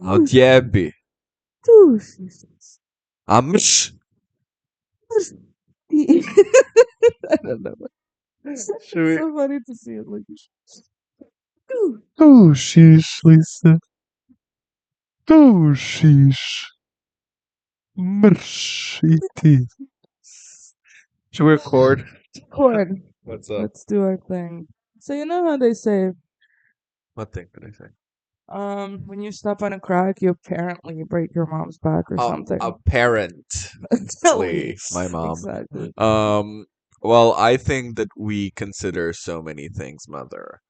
Aldiebe. Two seasons. Amsh. I don't know. It's Should we? so funny to see it like two. Oh, sheesh, Lisa. Oh, sheesh. Mershiti. Should we record? Chord. What's up? Let's do our thing. So you know how they say, What thing did I say? when you step on a crack, you apparently break your mom's back or something. Apparently, my mom. Exactly. Well, I think that we consider so many things, Mother,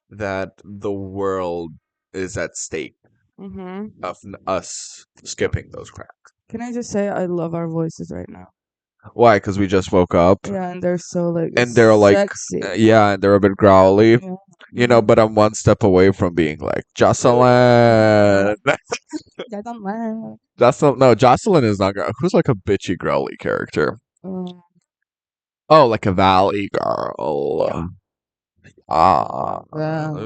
that the world is at stake Mm-hmm. of us skipping those cracks. Can I just say I love our voices right now? Why? Because we just woke up. Yeah, and they're so like And they're like, sexy. yeah, and they're a bit growly, Yeah. you know, but I'm one step away from being like, Jocelyn. Jocelyn, no, Jocelyn is not girl. Who's like a bitchy growly character? Um, Oh, like a valley girl. yeah.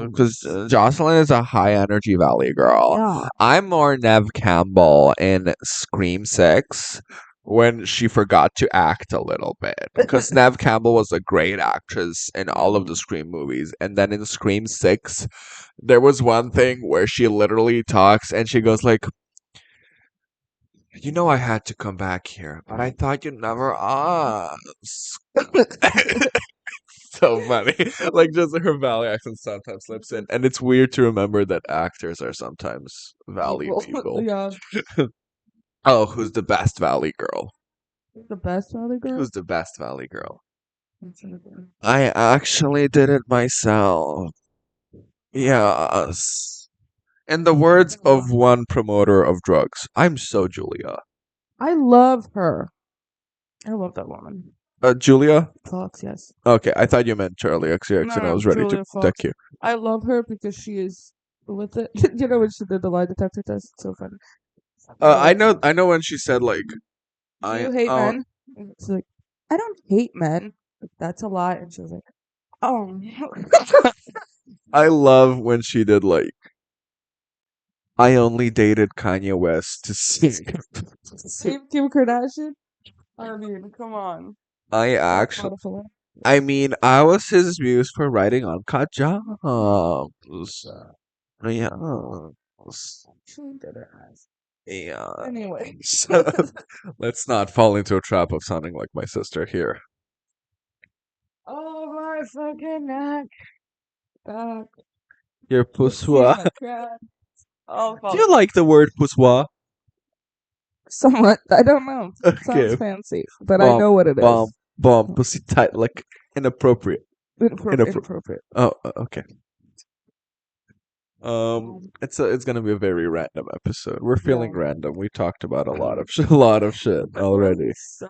Because Jocelyn is a high energy valley girl. Yeah. I'm more Nev Campbell in Scream 6 when she forgot to act a little bit. Because Nev Campbell was a great actress in all of the Scream movies. And then in Scream 6, there was one thing where she literally talks and she goes like, you know I had to come back here, but I thought you'd never ask. So funny. Like just her valley accent sometimes slips in. And it's weird to remember that actors are sometimes valley people. Yeah. Oh, who's the best valley girl? The best Valley girl? Who's the best valley girl? I actually did it myself. Yes. In the words of one promoter of drugs, I'm so Julia. I love her. I love that woman. Julia? Fox, yes. Okay, I thought you meant Charlie XCX, and I was ready Julia to Fox. deck you. I love her because she is with it. You know when she did the lie detector test? It's so funny. I know when she said like, Do you hate men? And it's like, I don't hate men. Like, that's a lie. And she was like, oh. I love when she did like, I only dated Kanye West to see. Kim Kardashian? I mean, come on. I That's actually, wonderful. I mean, I was his muse for writing Uncut Jobs. Yeah. She did it nice. Yeah. Anyway. So, let's not fall into a trap of sounding like my sister here. Oh my fucking neck. Back. Your poussoir. Oh, Do you like the word poussoir? somewhat. I don't know. It Okay. sounds fancy, but I know what it is. Bomb, pussy tight, like inappropriate. Inappropriate. Oh, okay. It's gonna be a very random episode. We're feeling random. We talked about a lot of shit already. So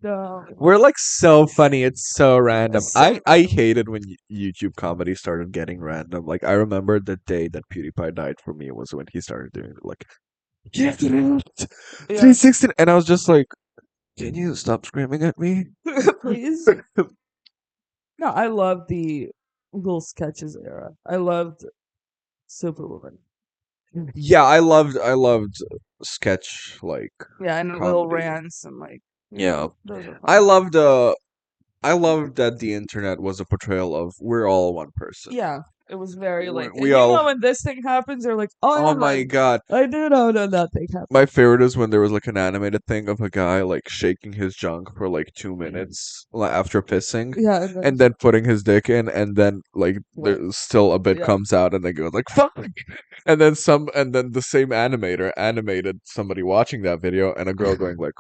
dumb. We're like so funny. It's so random. So I hated when YouTube comedy started getting random. Like I remember the day that PewDiePie died for me was when he started doing like Yeah. 316, and I was just like, can you stop screaming at me? Please. No, I love the little sketches era. I loved Superwoman. Yeah, I loved sketch like Yeah, and little comedy. rants and like Yeah. those are fun. I loved that the internet was a portrayal of we're all one person. Yeah, it was very like We you all- know when this thing happens, you're like, oh, Oh my god. I do know that thing happened. My favorite is when there was like an animated thing of a guy like shaking his junk for like 2 minutes after pissing. Yeah, And then putting his dick in, and then like What? there's still a bit Yeah. comes out, and they go like fuck, and then the same animator animated somebody watching that video, and a girl going like,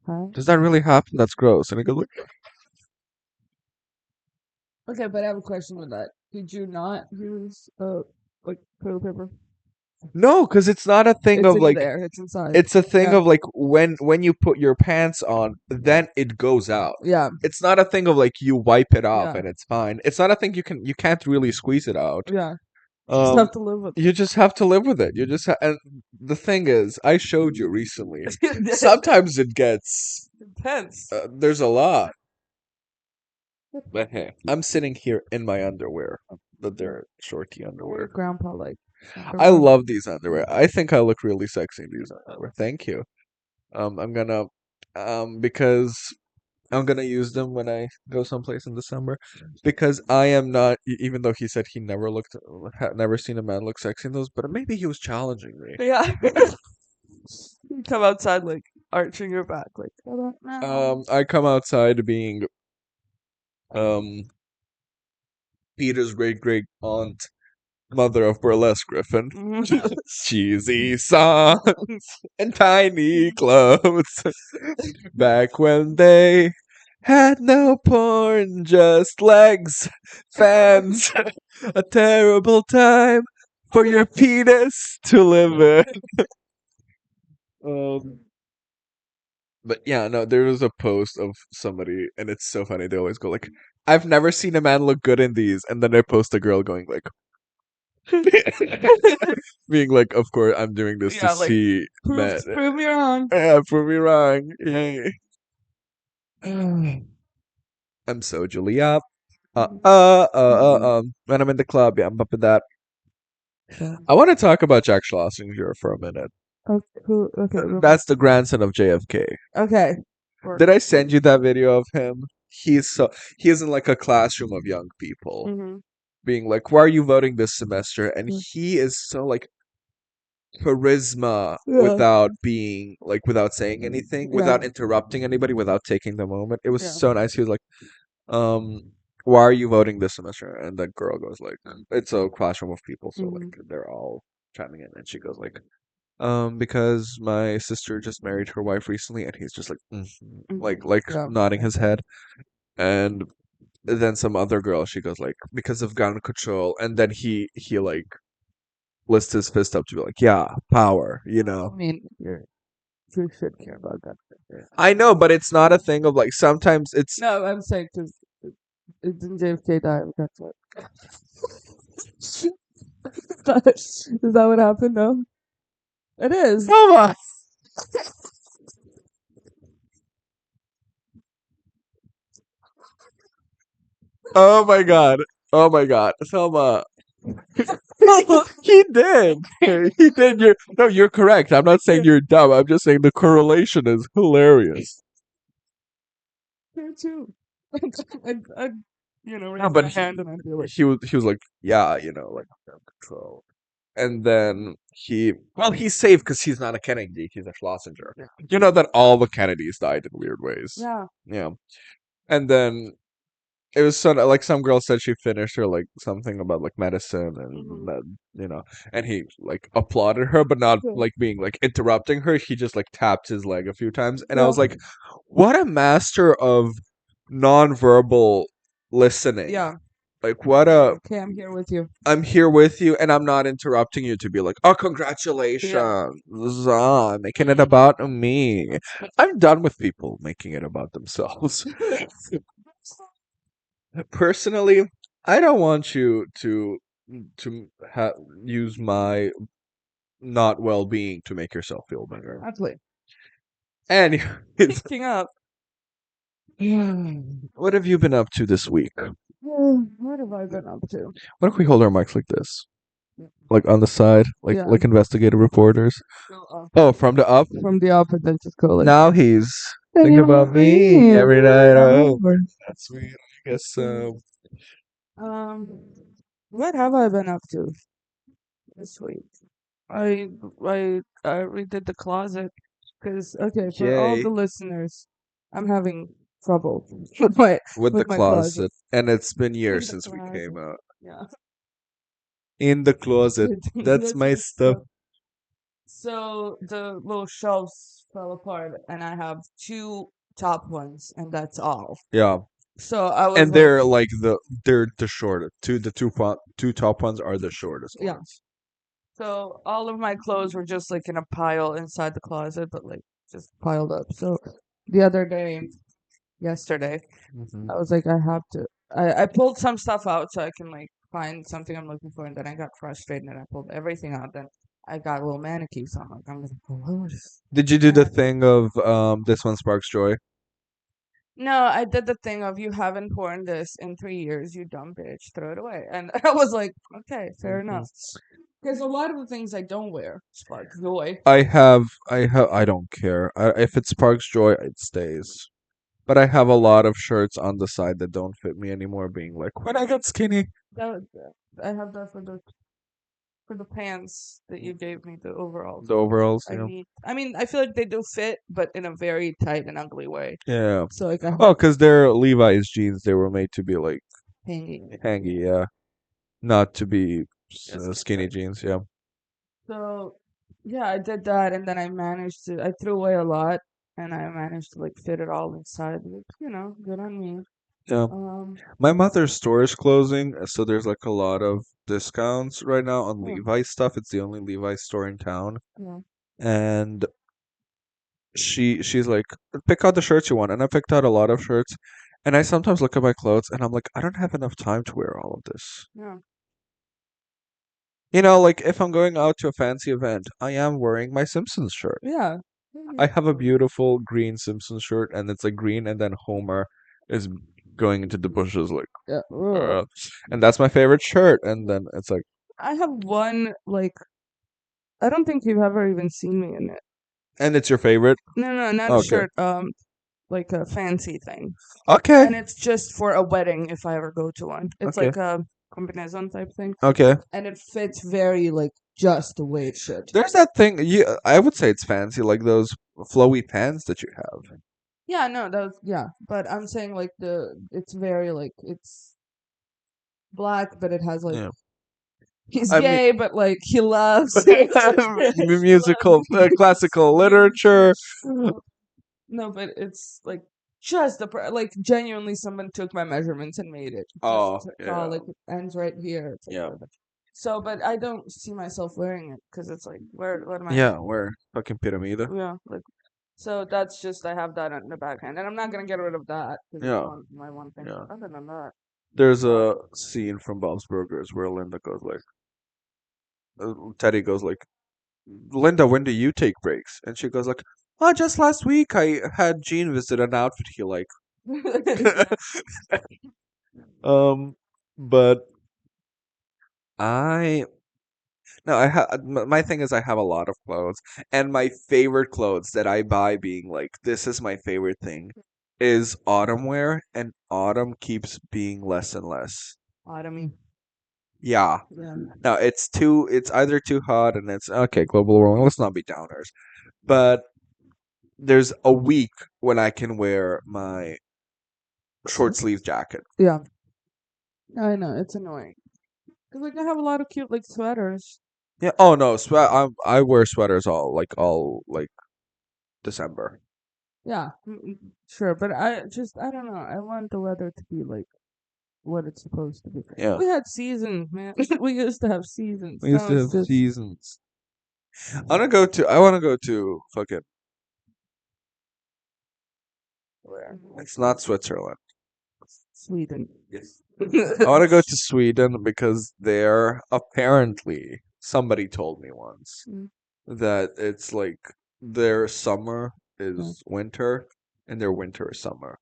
Huh? does that really happen? That's gross. And he goes like, Okay, but I have a question with that. Did you not use like toilet paper? no, because it's not a thing It's of in like there. It's inside. it's a thing Yeah. of like when you put your pants on, then it goes out. Yeah. It's not a thing of like you wipe it off Yeah. and it's fine. It's not a thing you can't really squeeze it out. Yeah. You just have to live with it. You just have to live with it. You just and the thing is, I showed you recently. Sometimes it gets intense. there's a lot. But hey, I'm sitting here in my underwear, the dirt shorty What would underwear. Grandpa like? I love these underwear. I think I look really sexy in these underwear. Thank you. I'm gonna because I'm gonna use them when I go someplace in December because I am not. Even though he said he never looked, had never seen a man look sexy in those, but maybe he was challenging me. Yeah. You come outside like arching your back, like I come outside being Peter's great aunt, mother of burlesque Griffin. Cheesy songs and tiny clothes. Back when they had no porn, just legs, fans. A terrible time for your penis to live in. Um, but yeah, no, there was a post of somebody, and it's so funny. They always go like, "I've never seen a man look good in these," and then they post a girl going like, being like, "Of course, I'm doing this to Yeah, like, see men." prove me wrong. Yeah, prove me wrong. Yay. I'm so Julia. When I'm in the club, yeah, I'm up in that. I want to talk about Jack Schlesinger for a minute. Okay. That's the grandson of JFK. Okay. Did I send you that video of him? He's in like a classroom of young people, Mm-hmm. being like, "Why are you voting this semester?" And he is so like charisma Yeah. without being like without saying anything, without Yeah. interrupting anybody, without taking the moment. It was Yeah. so nice. He was like, why are you voting this semester? And the girl goes like, it's a classroom of people, so like they're all chiming in, and she goes like, because my sister just married her wife recently, and he's just like, like Yeah. nodding his head, and then some other girl, she goes like, because of gun control, and then he like lifts his fist up to be like, yeah, power, you I know. mean, you should care about that. I know, but it's not a thing of like sometimes it's No, I'm saying because it didn't JFK die. That's what. Is that what happened? No, it is. come on. Oh my god. Oh my god. Selma. He did. He did. You're correct. I'm not saying you're dumb. I'm just saying the correlation is hilarious. Here too. I No, raise but my hand and I feel like he was like, yeah, like gun control. And then he's safe because he's not a Kennedy. He's a Schlesinger. Yeah. You know that all the Kennedys died in weird ways. Yeah. Yeah. And then it was so like some girl said she finished her like something about like medicine and and he like applauded her, but not Yeah. like being like interrupting her. He just like tapped his leg a few times, and I Yeah. was like, what a master of nonverbal listening. Yeah. Like what a Okay, I'm here with you. I'm here with you, and I'm not interrupting you to be like, oh, congratulations, making it about me. I'm done with people making it about themselves. Personally, I don't want you to use my not well-being to make yourself feel better. Absolutely. Anyways, Picking up. what have you been up to this week? What have I been up to? What if we hold our mics like this, like on the side, like Yeah. like investigative reporters? Go Oh, from the up. from the up and then just go like. Now he's thinking about me every night. Oh, that's sweet. I guess so. What have I been up to this week? I redid the closet because for all Yay. the listeners, I'm having trouble with my With the my closet. closet, and it's been In years the since we came closet. out. Yeah. In the closet. That's my stuff. So the little shelves fell apart, and I have two top ones, and that's all. Yeah. So I was And like, they're like they're the shortest. Two top ones are the shortest yeah. ones. So all of my clothes were just like in a pile inside the closet, but like just piled up. So the other day, yesterday, I was like, I have to. I pulled some stuff out so I can like find something I'm looking for, and then I got frustrated and I pulled everything out. Then I got a little mannequin, so I'm like, I'm gonna pull this. Did you do the thing of this one sparks joy? No, I did the thing of you haven't worn this in 3 years, you dumb bitch, throw it away. And I was like, okay, fair enough. Because a lot of the things I don't wear spark joy. I don't care. If it sparks joy, it stays. But I have a lot of shirts on the side that don't fit me anymore, being like, when I get skinny. That, I have that for the pants that you gave me, the overalls. The overalls, I need. I mean, I feel like they do fit, but in a very tight and ugly way. Yeah. So like I Oh, because they're Levi's jeans. They were made to be like hanging. hangy, yeah. Not to be Just skinny jeans, yeah. so yeah, I did that, and then I managed to. I threw away a lot, and I managed to like fit it all inside. Like, good on me. Yeah. Um, My mother's store is closing, so there's like a lot of discounts right now on yeah, Levi's stuff. It's the only Levi's store in town. yeah. And she's like, pick out the shirts you want. And I picked out a lot of shirts. And I sometimes look at my clothes and I'm like, I don't have enough time to wear all of this. Yeah. Like if I'm going out to a fancy event, I am wearing my Simpsons shirt. Yeah. I have a beautiful green Simpsons shirt, and it's like green, and then Homer is going into the bushes, like, Yeah. Ugh. and that's my favorite shirt. And then it's like, I have one like I don't think you've ever even seen me in it. and it's your favorite? No, no, not a Okay. shirt. Like a fancy thing, Okay. and it's just for a wedding if I ever go to one. It's Okay. like a combination type thing, Okay. and it fits very like just the way it should. There's that thing. I would say it's fancy, like those flowy pants that you have. Yeah, no, that was yeah, but I'm saying like it's very like it's black, but it has like Yeah. he's I mean, gay, but like he loves he musical, classical literature. no, but it's like just like genuinely someone took my measurements and made it. Just Oh, saw yeah. like it ends right here. It's like, Yeah. perfect. So, but I don't see myself wearing it because it's like where what am I? Yeah, we're fucking Pyramida. Yeah, like so that's just I have that on the backhand, and I'm not gonna get rid of that because it's Yeah. my one thing. Yeah. But other than that, There's a scene from Bob's Burgers where Linda goes like, Teddy goes like, Linda, when do you take breaks? And she goes like, oh, just last week I had Gene visit an outfit he liked. um, but I no, my thing is I have a lot of clothes, and my favorite clothes that I buy, being like, this is my favorite thing, is autumn wear, and autumn keeps being less and less. autumn. Yeah. Yeah. No, it's either too hot and it's okay, global warming, let's not be downers. But there's a week when I can wear my short sleeve jacket. Yeah, I know it's annoying because like I have a lot of cute like sweaters. Yeah. Oh no, I wear sweaters all December. Yeah, sure, but I don't know. I want the weather to be like what it's supposed to be. Yeah. We had seasons, man. We used to have seasons. We used Now to it's have just seasons. I wanna go to fucking where it's not Switzerland. Sweden. Yes. I wanna go to Sweden because there apparently somebody told me once Mm, that it's like their summer yeah. is winter and their winter is summer.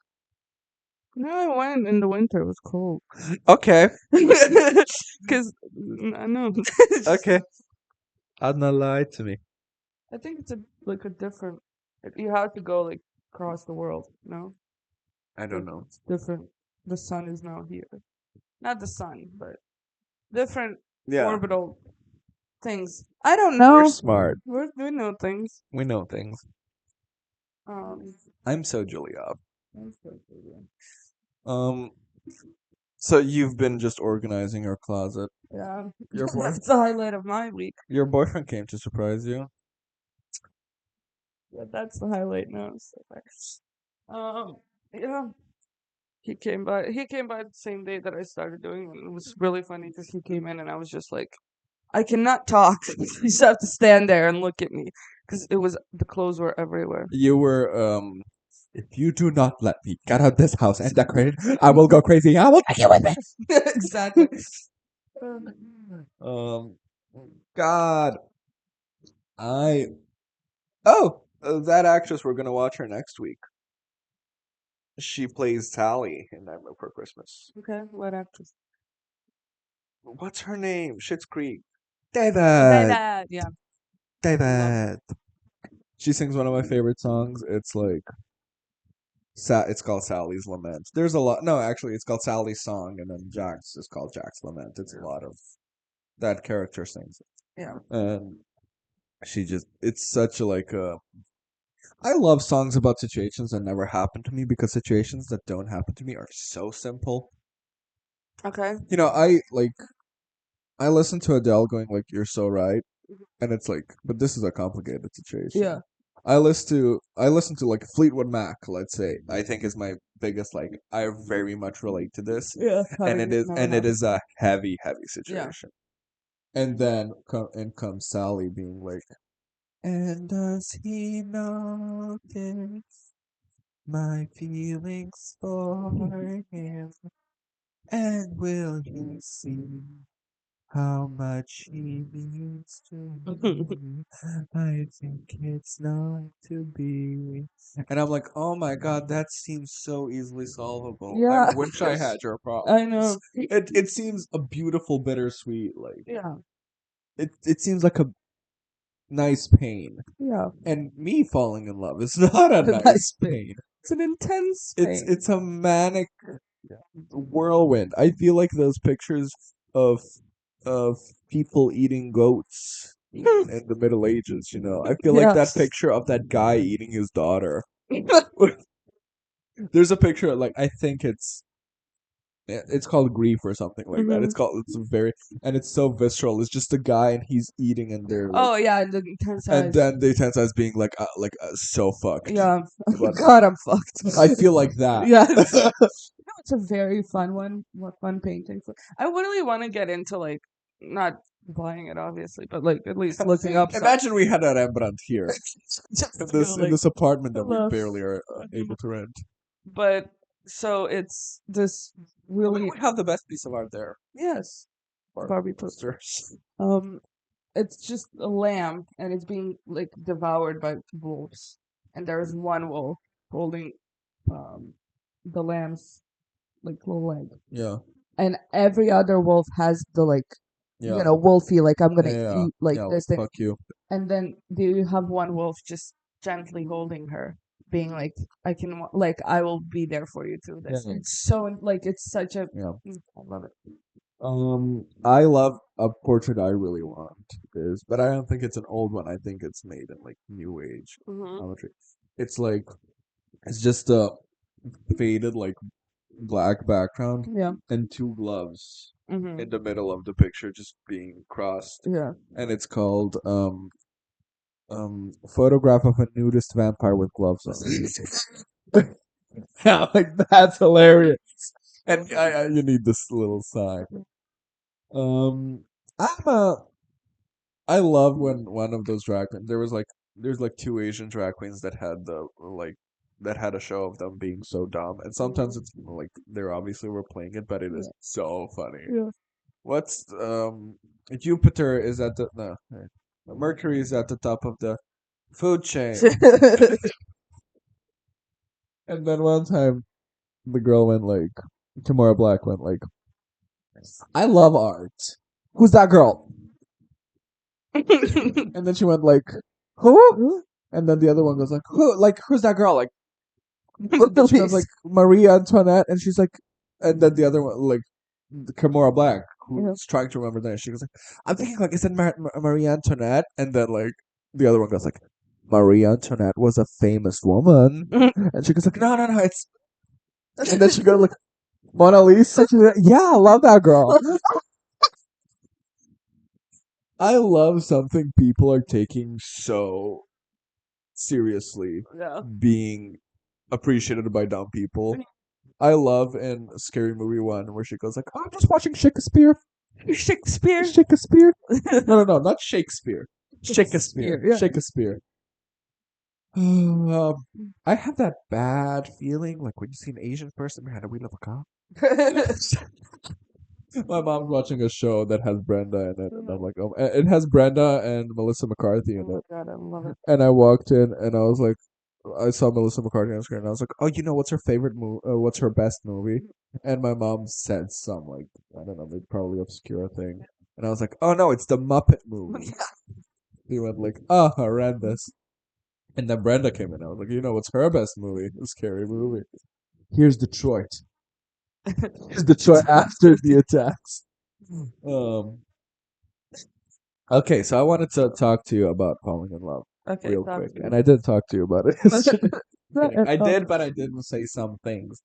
No, I went in the winter. It was cold. Okay. Because I know. Okay. Adna lied to me. I think it's like a different. You have to go like across the world. No, I don't like know. it's different. The sun is now here. Not the sun, but different Yeah. orbital things. I don't We're know. smart. We know things. We know things. Um, I'm so Julia. I'm so good. Um so you've been just organizing your closet. Yeah, Your boy that's the highlight of my week. your boyfriend came to surprise you. Yeah, that's the highlight now. So yeah, he came by. He came by the same day that I started doing it. It was really funny because he came in and I was just like, I cannot talk. You just have to stand there and look at me because the clothes were everywhere. You were if you do not let me get out this house and decorate it, I will go crazy. I will take you with me. Exactly. Um God. I that actress we're gonna watch her next week. She plays Tally in Nightmare Before Christmas. Okay, what actress? What's her name? Schitt's Creek. David, David. Yeah, love her. David. She sings one of my favorite songs. It's like it's called Sally's Lament. There's a lot. No, actually, it's called Sally's Song, and then Jack's is called Jack's Lament. It's a lot of that character sings it, Yeah. and she just it's such a like a. I love songs about situations that never happen to me because situations that don't happen to me are so simple. Okay. You know, I listen to Adele going like "You're so right," and it's like, but this is a complicated situation. Yeah. I listen to like Fleetwood Mac, let's say. I think is my biggest like I very much relate to this. Yeah. And Having it it is never and it happened. is a heavy, heavy Yeah. situation. And then comes Sally being like, and does he notice my feelings for him? And will he see how much he means to me? I think it's not to be. And I'm like, oh my god, that seems so easily solvable. I Yeah. wish I had your I problems. know. It seems a beautiful bittersweet, like Yeah. it seems like a nice pain. Yeah. And me falling in love is not a A nice nice pain. pain. It's an intense It's pain. it's a manic whirlwind. I feel like those pictures of of people eating goats in the Middle Ages, you know. I feel like Yeah. that picture of that guy eating his daughter. There's a picture like I think it's called grief or something like that. Hmm. It's very and it's so visceral. It's just a guy and he's eating and they're like Oh yeah, the intense and eyes. then they tense as being so fucked. Yeah. But God, I'm fucked. I feel like that. Yes. It's a very fun one. What fun painting. I really want to get into like not buying it obviously, but like at least looking up some. Imagine we had a Rembrandt here Just in to, this like, apartment that we hello. barely are able to rent. But so it's this We really would have the best piece of art there. yes Or Barbie poster. Um, it's just a lamb and it's being like devoured by wolves, and there's one wolf holding um the lamb's like little leg, Yeah, and every other wolf has the like yeah, wolfy like I'm gonna yeah, eat like yeah. this thing, Fuck you. and then do you have one wolf just gently holding her, being like I can like I will be there for you through this. Yeah, It's so like it's such a yeah. I love it. I love a portrait I really want is, but I don't think it's an old one. I think it's made in like new age Hmm. geometry. It's like it's just a faded like black background Yeah. and two gloves Hmm. in the middle of the picture just being crossed, Yeah. and it's called photograph of a nudist vampire with gloves on. Yeah, like that's hilarious. And you need this little sign. Um, I'm a I love when one of those drag queens. There's like two Asian drag queens that had that had a show of them being so dumb, and sometimes it's like they're obviously were playing it, but it is so funny. Yeah. What's Jupiter is at the no, Mercury is at the top of the food chain, and then one time the girl went like Tamara Black went like, "I love art. Who's that girl?" And then she went like, "Who?" And then the other one goes like, "Who? Like who's that girl?" Like then she goes like Marie Antoinette, and she's like, and then the other one like Kimora Black, Yeah. who's trying to remember that. She goes like, "I'm thinking like is it Marie Antoinette?" And then like the other one goes like, "Marie Antoinette was a famous woman," and she goes like, "No, no, no, it's." And then she goes like, "Mona Lisa." She's like, "Yeah, I love that girl." I love something people are taking so seriously Yeah. being appreciated by dumb people. I love in Scary Movie 1 where she goes like, "Oh, I'm just watching Shakespeare." Shakespeare. Shakespeare? No, no, no, not Shakespeare. Shakespeare, Shakespeare. yeah. Shakespeare. Um, I have that bad feeling like when you see an Asian person behind a wheel of a car. My mom's watching a show that has Brenda in it, and I'm like, oh, it has Brenda and Melissa McCarthy in Oh my it. god, I love it. And I walked in, and I was like, I saw Melissa McCarthy on screen, and I was like, oh, what's her favorite movie? What's her best movie? And my mom said some like I don't know, maybe probably obscure thing, And I was like, oh no, it's the Muppet movie. He went like, oh, horrendous. And then Brenda came in. I was like, you know, what's her best movie? A scary movie. Here's Detroit. Here's Detroit after the attacks. Um. Okay, so I wanted to talk to you about falling in love Okay, real talk quick, to and me. I did talk to you about it. I Oh, did, but I didn't say some things.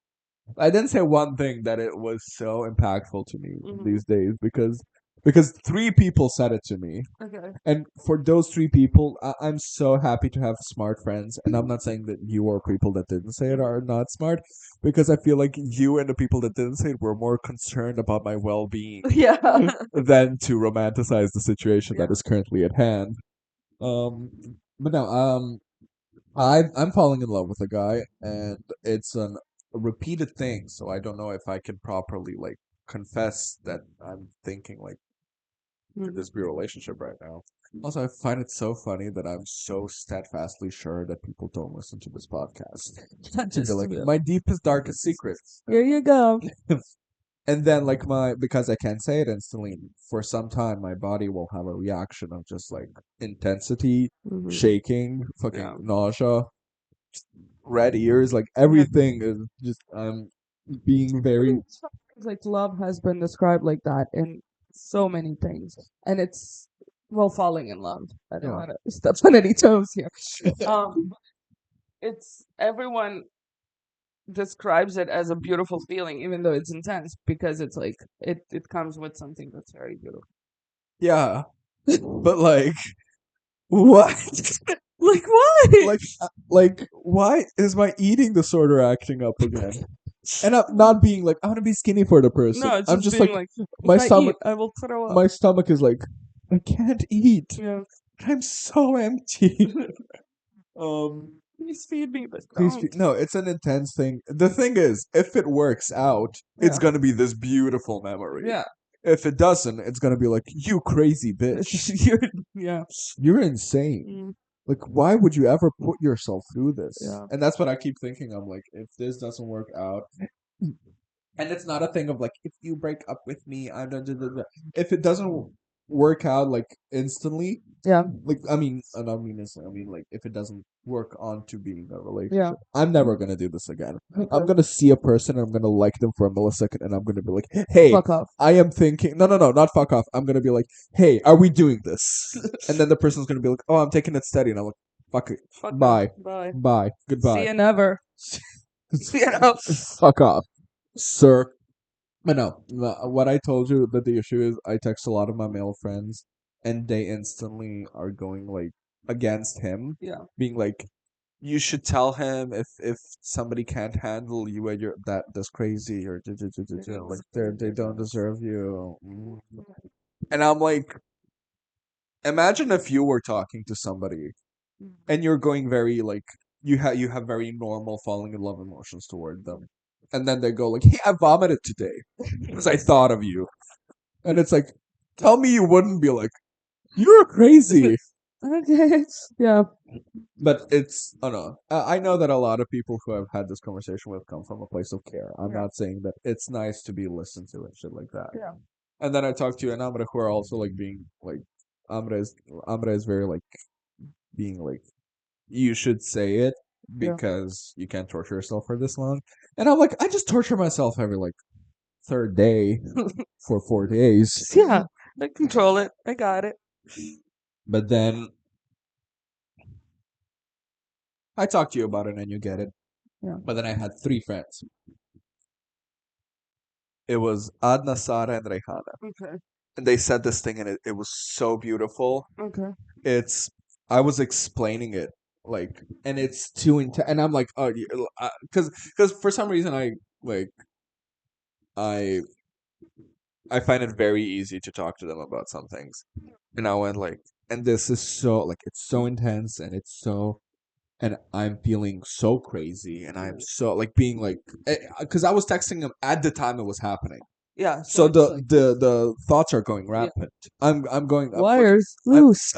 I didn't say one thing that it was so impactful to me mhm. these days because three people said it to me. Okay. And for those three people, I'm so happy to have smart friends. And I'm not saying that you or people that didn't say it are not smart, because I feel like you and the people that didn't say it were more concerned about my well being Yeah. than to romanticize the situation Yeah. that is currently at hand. Um, but no, I'm falling in love with a guy, and it's a repeated thing. So I don't know if I can properly like confess that I'm thinking like could Mhm. this be a relationship right now? Also, I find it so funny that I'm so steadfastly sure that people don't listen to this podcast. To be like my deepest, darkest secrets. Here you go. And then like because I can't say it instantly, for some time my body will have a reaction of just like intensity, Mhm. shaking, fucking Yeah. nausea, red ears, like Yeah. everything is just being very Like love has been described like that in so many things, and it's well, falling in love. I don't yeah. want to step on any toes here. Um, it's everyone describes it as a beautiful feeling, even though it's intense, because it's like it comes with something that's very beautiful. Yeah. But like what? Like why? Like why is my eating disorder acting up again? And I'm not being like I want to be skinny for the person. No, it's I'm just just being like like, my if I stomach eat, I will throw up. my stomach is like I can't eat. Yeah. I'm so empty. um Please feed me, but please don't. no, it's an intense thing. The thing is, if it works out, it's Yeah. gonna be this beautiful memory. Yeah. If it doesn't, it's gonna be like, you crazy bitch. Yeah. You're insane. Mm, Like, why would you ever put yourself through this? yeah. And that's what I keep thinking. I'm like, if this doesn't work out, and it's not a thing of like, if you break up with me, I'm da, da, da, da. If it doesn't work out like instantly, Yeah. like I mean, I don't mean instantly. I mean like if it doesn't work on to being a Yeah. relationship, I'm never gonna do this again. I'm Okay. gonna see a person, and I'm gonna like them for a millisecond, and I'm gonna be like, hey, Fuck off. I am thinking. No, no, no, not fuck off. I'm gonna be like, hey, are we doing this? And then the person's gonna be like, oh, I'm taking it steady, and I'm like, fuck it, Fuck bye, off. Bye. bye, See goodbye. you never. You know. Fuck off, sir. But no, what I told you that the issue is, I text a lot of my male friends, and they instantly are going like against him, Yeah. being like, "You should tell him if somebody can't handle you and you're that's crazy or like they don't deserve you." And I'm like, imagine if you were talking to somebody and you're going very like you have very normal falling in love emotions toward them, and then they go like, "Hey, I vomited today because I thought of you," and it's like, tell me you wouldn't be like, "You're crazy." Okay. Yeah. But it's I don't know. I know that a lot of people who I've had this conversation with come from a place of care. I'm Yeah. not saying that it's nice to be listened to and shit like that. Yeah. And then I talked to you and Amra, who are also like being like Amra is very like being like, you should say it Yeah. because you can't torture yourself for this long. And I'm like, I just torture myself every like third day for 4 days. Yeah. I control it. I got it. But then I talked to you about it and you get it. Yeah. But then I had three friends. It was Adna, Sara, and Rehana. Okay. And they said this thing and it was so beautiful. Okay. It's I was explaining it like, and it's too intense. And I'm like, oh, because for some reason like I I find it very easy to talk to them about some things. And I went like, and this is so like it's so intense and it's so, and I'm feeling so crazy and I'm so like being like, because I was texting them at the time it was happening. Yeah. So it's like the thoughts are going rampant. I'm going. I'm, fucking- wires I'm, loose.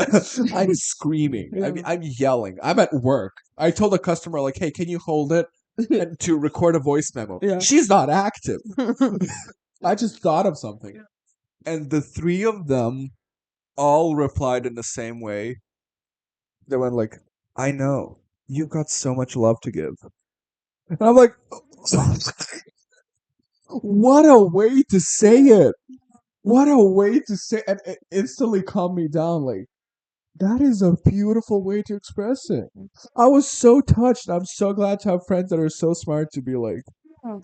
I'm screaming. Yeah. I'm yelling. I'm at work. I told a customer like, "Hey, can you hold it and to record a voice memo?" Yeah. She's not active. I just thought of something. And the three of them all replied in the same way. They went like, I know. You've got so much love to give. And I'm like, what a way to say it. What a way to say, and it instantly calmed me down. Like, that is a beautiful way to express it. I was so touched. I'm so glad to have friends that are so smart to be like, Yeah.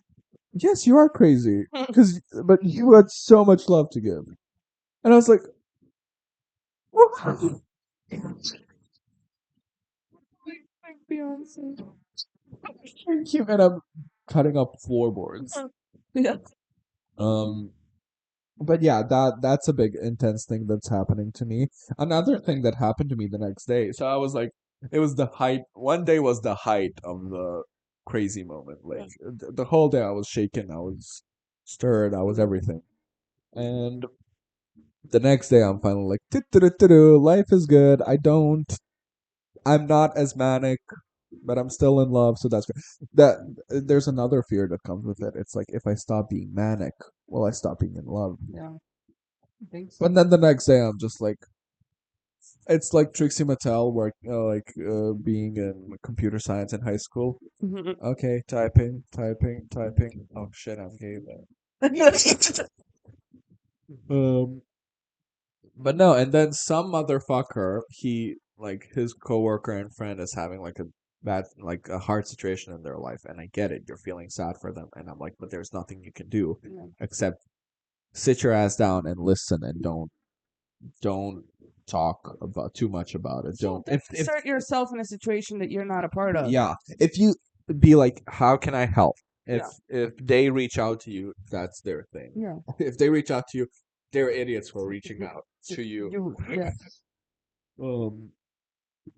yes, you are crazy, but you had so much love to give. And I was like, wow. Like Beyonce. Thank you. And I'm cutting up floorboards. Yeah. Um, but yeah, that's a big intense thing that's happening to me. Another thing that happened to me the next day. So I was like, it was the height. One day was the height of the crazy moment. Like the whole day, I was shaken. I was stirred. I was everything. And the next day, I'm finally like, "Tu-tu-tu-tu-tu, life is good. I'm not as manic, but I'm still in love, so that's good. That there's another fear that comes with it. It's like if I stop being manic, will I stop being in love? Yeah. I think so. But then the next day, I'm just like, it's like Trixie Mattel, where being in computer science in high school. Okay, typing, typing, typing. Oh shit, I'm gay then. Um, but no, and then some motherfucker, his coworker and friend is having like a bad, like a hard situation in their life, and I get it. You're feeling sad for them, and I'm like, but there's nothing you can do Yeah. except sit your ass down and listen, and don't talk about too much about it. So Don't don't if insert yourself in a situation that you're not a part of. yeah, if you be like, how can I help? If Yeah. if they reach out to you, that's their thing. Yeah. If they reach out to you, they're idiots for reaching out to you. Yeah. Um,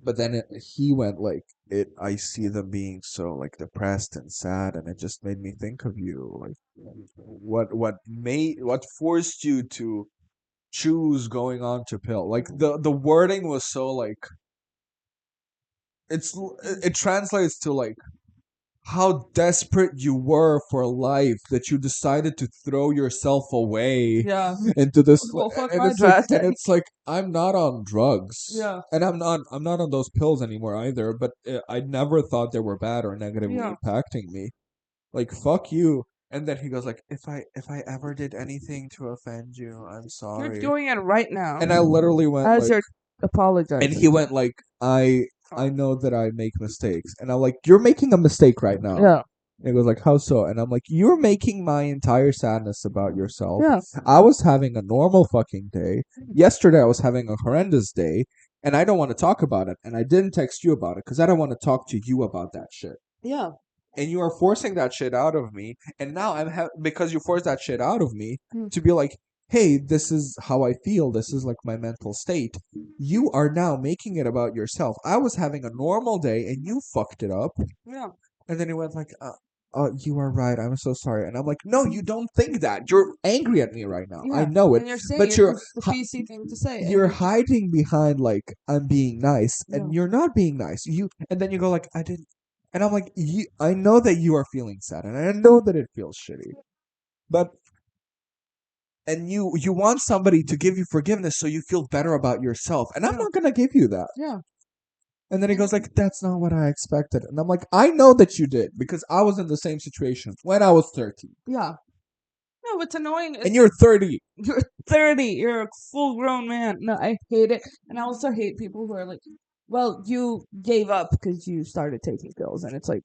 but then he went like, it. I see them being so like depressed and sad, and it just made me think of you. Like, what forced you to choose going on to pill? Like the wording was so like it translates to like how desperate you were for life that you decided to throw yourself away Yeah. into this Well, fuck and my it's like bad and day. it's like I'm not on drugs. Yeah. And I'm not on those pills anymore either, but I never thought they were bad or negatively Yeah. impacting me. Like fuck you. And then he goes like, if I ever did anything to offend you, I'm You're sorry. doing it right now. And I literally went As like, you're apologizing. and he went like, I know that I make mistakes. And I'm like, you're making a mistake right now. Yeah. And he goes like, how so? And I'm like, you're making my entire sadness about yourself. Yeah. I was having a normal fucking day. Yesterday I was having a horrendous day, and I don't want to talk about it. And I didn't text you about it because I don't want to talk to you about that shit. Yeah. And you are forcing that shit out of me. And now because you forced that shit out of me Mm. to be like, hey, this is how I feel. This is like my mental state. You are now making it about yourself. I was having a normal day and you fucked it up. Yeah. And then he went like, you are right. I'm so sorry. And I'm like, no, you don't think that. You're angry at me right now. I Yeah. know it. And you're saying But it you're 'cause it's the PC thing to say. and you're hiding behind like I'm being nice, and Yeah. you're not being nice. And then you go like I didn't, and I'm like, I know that you are feeling sad, and I know that it feels shitty, but and you want somebody to give you forgiveness so you feel better about yourself, and I'm Yeah. not gonna give you that. Yeah. And then he goes like, that's not what I expected, and I'm like, I know that you did because I was in the same situation when I was 13, Yeah. No, what's annoying is and you're 30. you're 30. You're a full grown man. No, I hate it. And I also hate people who are like, well, you gave up because you started taking pills. And it's like,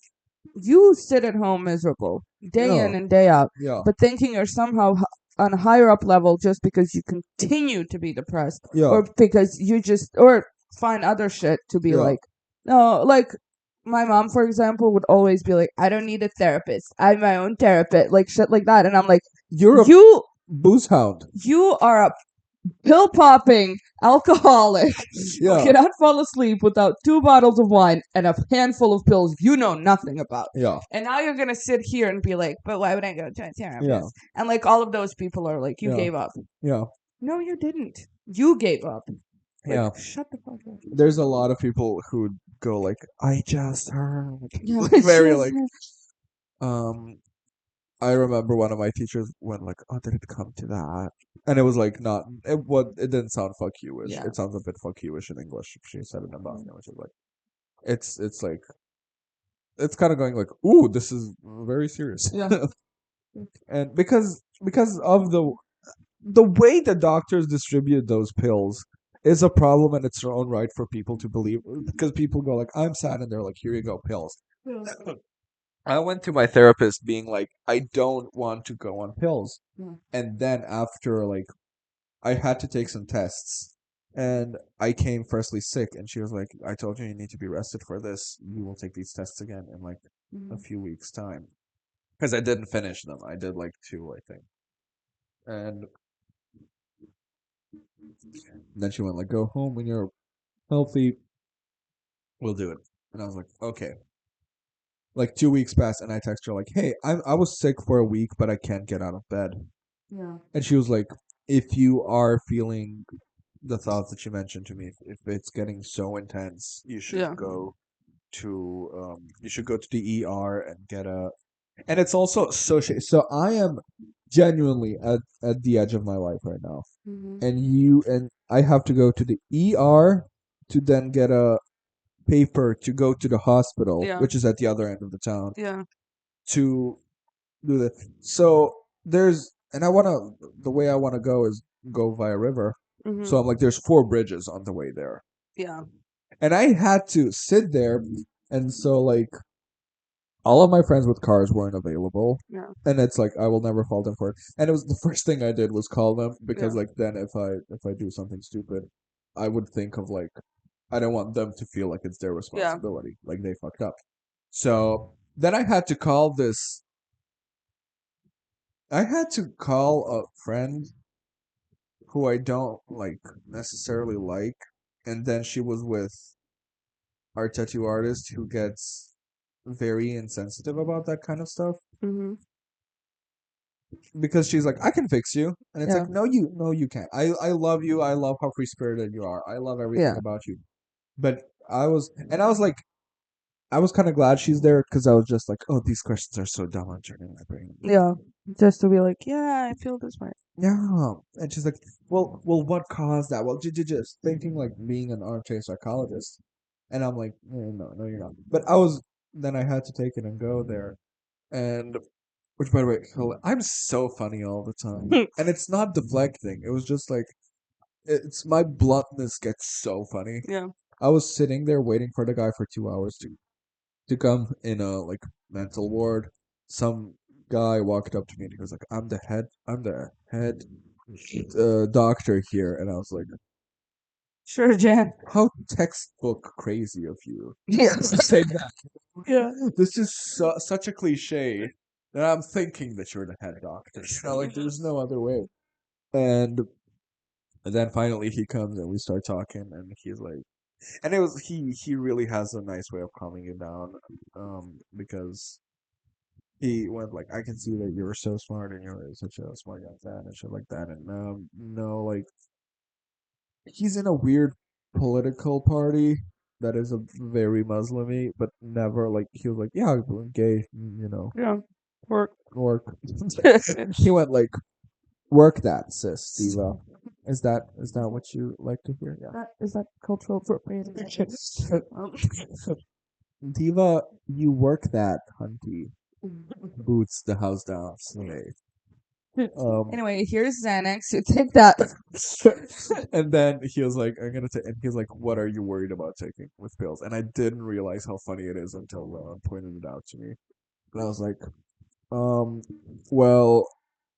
you sit at home miserable day in Yeah. and day out, Yeah, but thinking you're somehow on a higher up level just because you continue to be depressed yeah, or because you just, or find other shit to be yeah, like, no, like, my mom, for example, would always be like, I don't need a therapist. I'm my own therapist, like shit like that. And I'm like, you're a you booze hound. you are a pill popping alcoholic who Yeah, cannot fall asleep without 2 bottles of wine and a handful of pills you know nothing about. yeah, And now you're gonna sit here and be like, but why would I go to a therapist? yeah, And like all of those people are like, you yeah, gave up. yeah, No, you didn't. You gave up. Like, yeah. shut the fuck up. There's a lot of people who go like, I just heard. Yeah, Like very like um I remember one of my teachers went like, "Oh, did it come to that?" And it was like not it. What it didn't sound fuck you-ish. Yeah. It sounds a bit fuck you-ish in English. She said it in Bosnia, which is like it's like it's kind of going like, "Ooh, this is very serious." Yeah. And because of the way the doctors distribute those pills is a problem in its own right for people to believe, because people go like, I'm sad, and they're like, here you go, pills. I went to my therapist being like, I don't want to go on pills. Yeah. And then after like I had to take some tests, and I came firstly sick, and she was like, I told you you need to be rested for this. You will take these tests again in like a few weeks time. Because I didn't finish them. I did like two, I think. And then she went like, go home when you're healthy. We'll do it. And I was like, okay. Like 2 weeks passed, and I text her like, hey, I was sick for a week, but I can't get out of bed. Yeah. And she was like, if you are feeling the thoughts that you mentioned to me, if it's getting so intense, you should Yeah. go to the ER and get a. And it's also so so I am genuinely at the edge of my life right now, Mm-hmm. and I have to go to the ER to then get a paper to go to the hospital, Yeah. which is at the other end of the town, Yeah. to do that. So there's, and the way I want to go is go via river. Mm-hmm. So I'm like, there's 4 bridges on the way there. Yeah. And I had to sit there. And so, like, all of my friends with cars weren't available. Yeah. And it's like, I will never fault them for it. And it was the first thing I did was call them, because, Yeah. like, then if I do something stupid, I would think of, like, I don't want them to feel like it's their Yeah. responsibility, like they fucked up. So then I had to call a friend who I don't like necessarily like, and then she was with our tattoo artist who gets very insensitive about that kind of stuff, Mm-hmm. because she's like, I can fix you, and it's Yeah. like, no, you can't. I love you. I love how free spirited you are. I love everything Yeah. about you. But I was like, I was kind of glad she's there, because I was just like, oh, these questions are so dumb. I'm turning my brain. Yeah. Just to be like, yeah, I feel this way. Yeah, and she's like, well, what caused that? Well, just thinking like being an armchair psychologist, and I'm like, no, you're not. But then I had to take it and go there, and which, by the way, I'm so funny all the time, and it's not deflecting. It was just like, it's my bluntness gets so funny. Yeah. I was sitting there waiting for the guy for 2 hours to come in a like mental ward. Some guy walked up to me and he was like, I'm the head doctor here," and I was like, Sure, Jan. "How textbook crazy of you Yeah. to say that." Yeah. This is such a cliche that I'm thinking that you're the head doctor. Like there's no other way. And then finally he comes and we start talking, and he's like, and it was he really has a nice way of calming you down, because he went like, I can see that you're so smart and you're such a smart young man and shit like that. And no, like, he's in a weird political party that is a very Muslimy, but never like he was like, yeah, I'm gay, Yeah. Work. work. He went like, work that, sis, Diva. Is that what you like to hear? Yeah. Is that cultural appropriation? Diva, you work that, hunty. Boots the house down. Slay. Anyway, here's Xanax. You take that. And then he was like, I'm gonna take, and he was like, what are you worried about taking with pills? And I didn't realize how funny it is until Ron pointed it out to me. And I was like, um, well,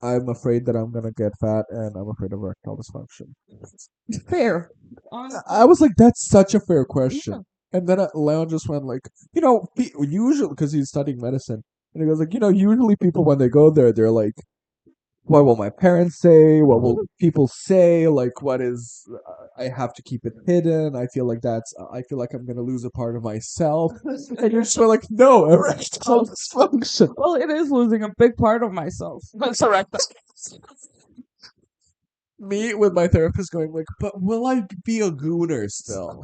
I'm afraid that I'm gonna get fat, and I'm afraid of erectile dysfunction. Fair. I was like, that's such a fair question. And then Leon just went like, usually, because he's studying medicine, and he goes like, usually people when they go there, they're like, what will my parents say? What will people say? Like, what is? I have to keep it hidden. I feel like I feel like I'm gonna lose a part of myself. And you're just like, no, erectile dysfunction. Well, it is losing a big part of myself. That's correct. Me with my therapist going like, but will I be a gooner still?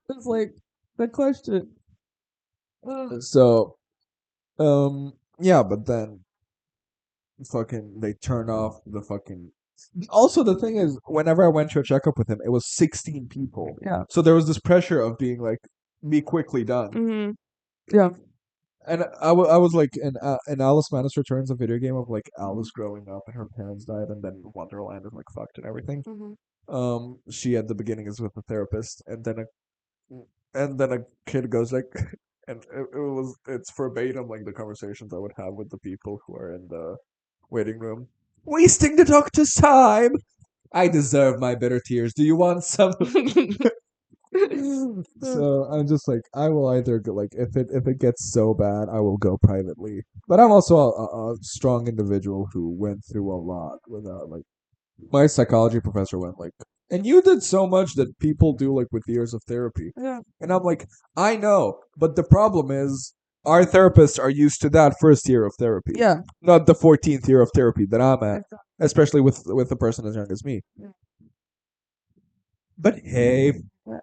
It's like the question. So, yeah, but then fucking they turn off the fucking. Also, the thing is, whenever I went to a checkup with him, it was 16 people. Yeah. So there was this pressure of being like, be quickly done. Mm-hmm. Yeah. And I was like, in Alice Madness Returns, a video game of like Alice growing up and her parents died, and then Wonderland is like fucked and everything. Mm-hmm. She at the beginning is with a therapist, and then a kid goes like, and it's verbatim like the conversations I would have with the people who are in the waiting room, wasting the doctor's time. I deserve my bitter tears. Do you want some? So I'm just like, I will either go, like if it gets so bad, I will go privately. But I'm also a strong individual who went through a lot without like my psychology professor went like, and you did so much that people do like with years of therapy. Yeah. And I'm like, I know, but the problem is our therapists are used to that first year of therapy, Yeah. not the 14th year of therapy that I'm at, Exactly. especially with a person as young as me. Yeah. But hey, Yeah.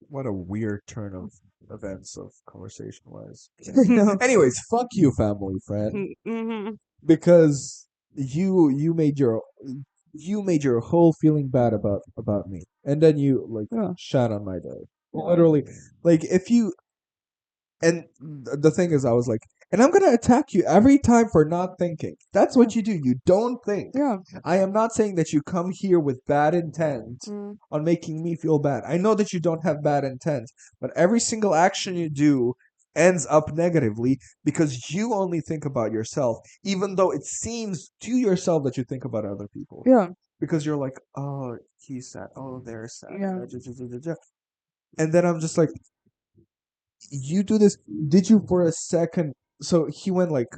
what a weird turn of events of conversation wise. I know. Anyways, fuck you, family friend, Mm-hmm. because you made your whole feeling bad about me, and then you like Yeah. shat on my day. Yeah. Literally, like if you and the thing is, I was like, and I'm gonna attack you every time for not thinking. That's what you do. You don't think. Yeah. I am not saying that you come here with bad intent Mm. on making me feel bad. I know that you don't have bad intent, but every single action you do ends up negatively because you only think about yourself, even though it seems to yourself that you think about other people. Yeah. Because you're like, oh, he's sad. Oh, they're sad. Yeah. And then I'm just like, you do this. Did you for a second? So he went like,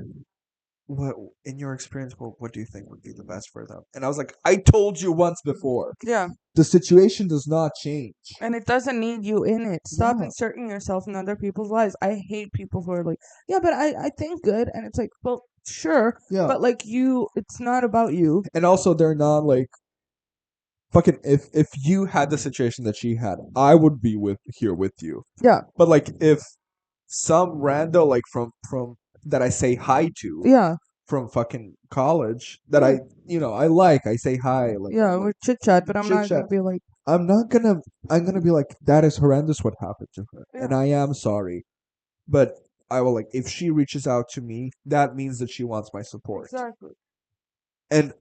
what in your experience, what do you think would be the best for them? And I was like, I told you once before. Yeah. The situation does not change. And it doesn't need you in it. Stop Yeah. inserting yourself in other people's lives. I hate people who are like, yeah, but I think good. And it's like, well, sure. Yeah. But like it's not about you. And also they're not like fucking if you had the situation that she had, I would be here with you. Yeah. But like if some rando like from that I say hi to Yeah. from fucking college that I I say hi like Yeah. We're chit chat, but I'm not chit-chat. gonna be like, I'm gonna be like, that is horrendous what happened to her. Yeah. And I am sorry. But I will like if she reaches out to me, that means that she wants my support. exactly. And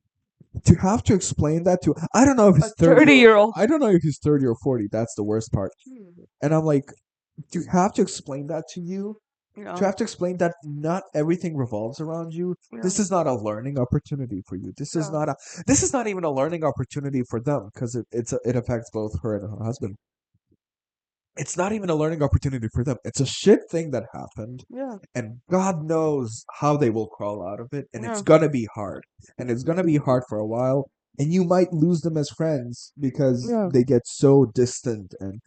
to have to explain that to I don't know if he's A 30-year-old. I don't know if he's 30 or 40. That's the worst part. And I'm like, to have to explain that to you, Yeah. to have to explain that not everything revolves around you. Yeah. This is not a learning opportunity for you. This is Yeah. not even a learning opportunity for them because it affects both her and her husband. It's not even a learning opportunity for them. It's a shit thing that happened, Yeah. and God knows how they will crawl out of it, and it's Yeah. gonna be hard, and it's gonna be hard for a while, and you might lose them as friends because Yeah. they get so distant, and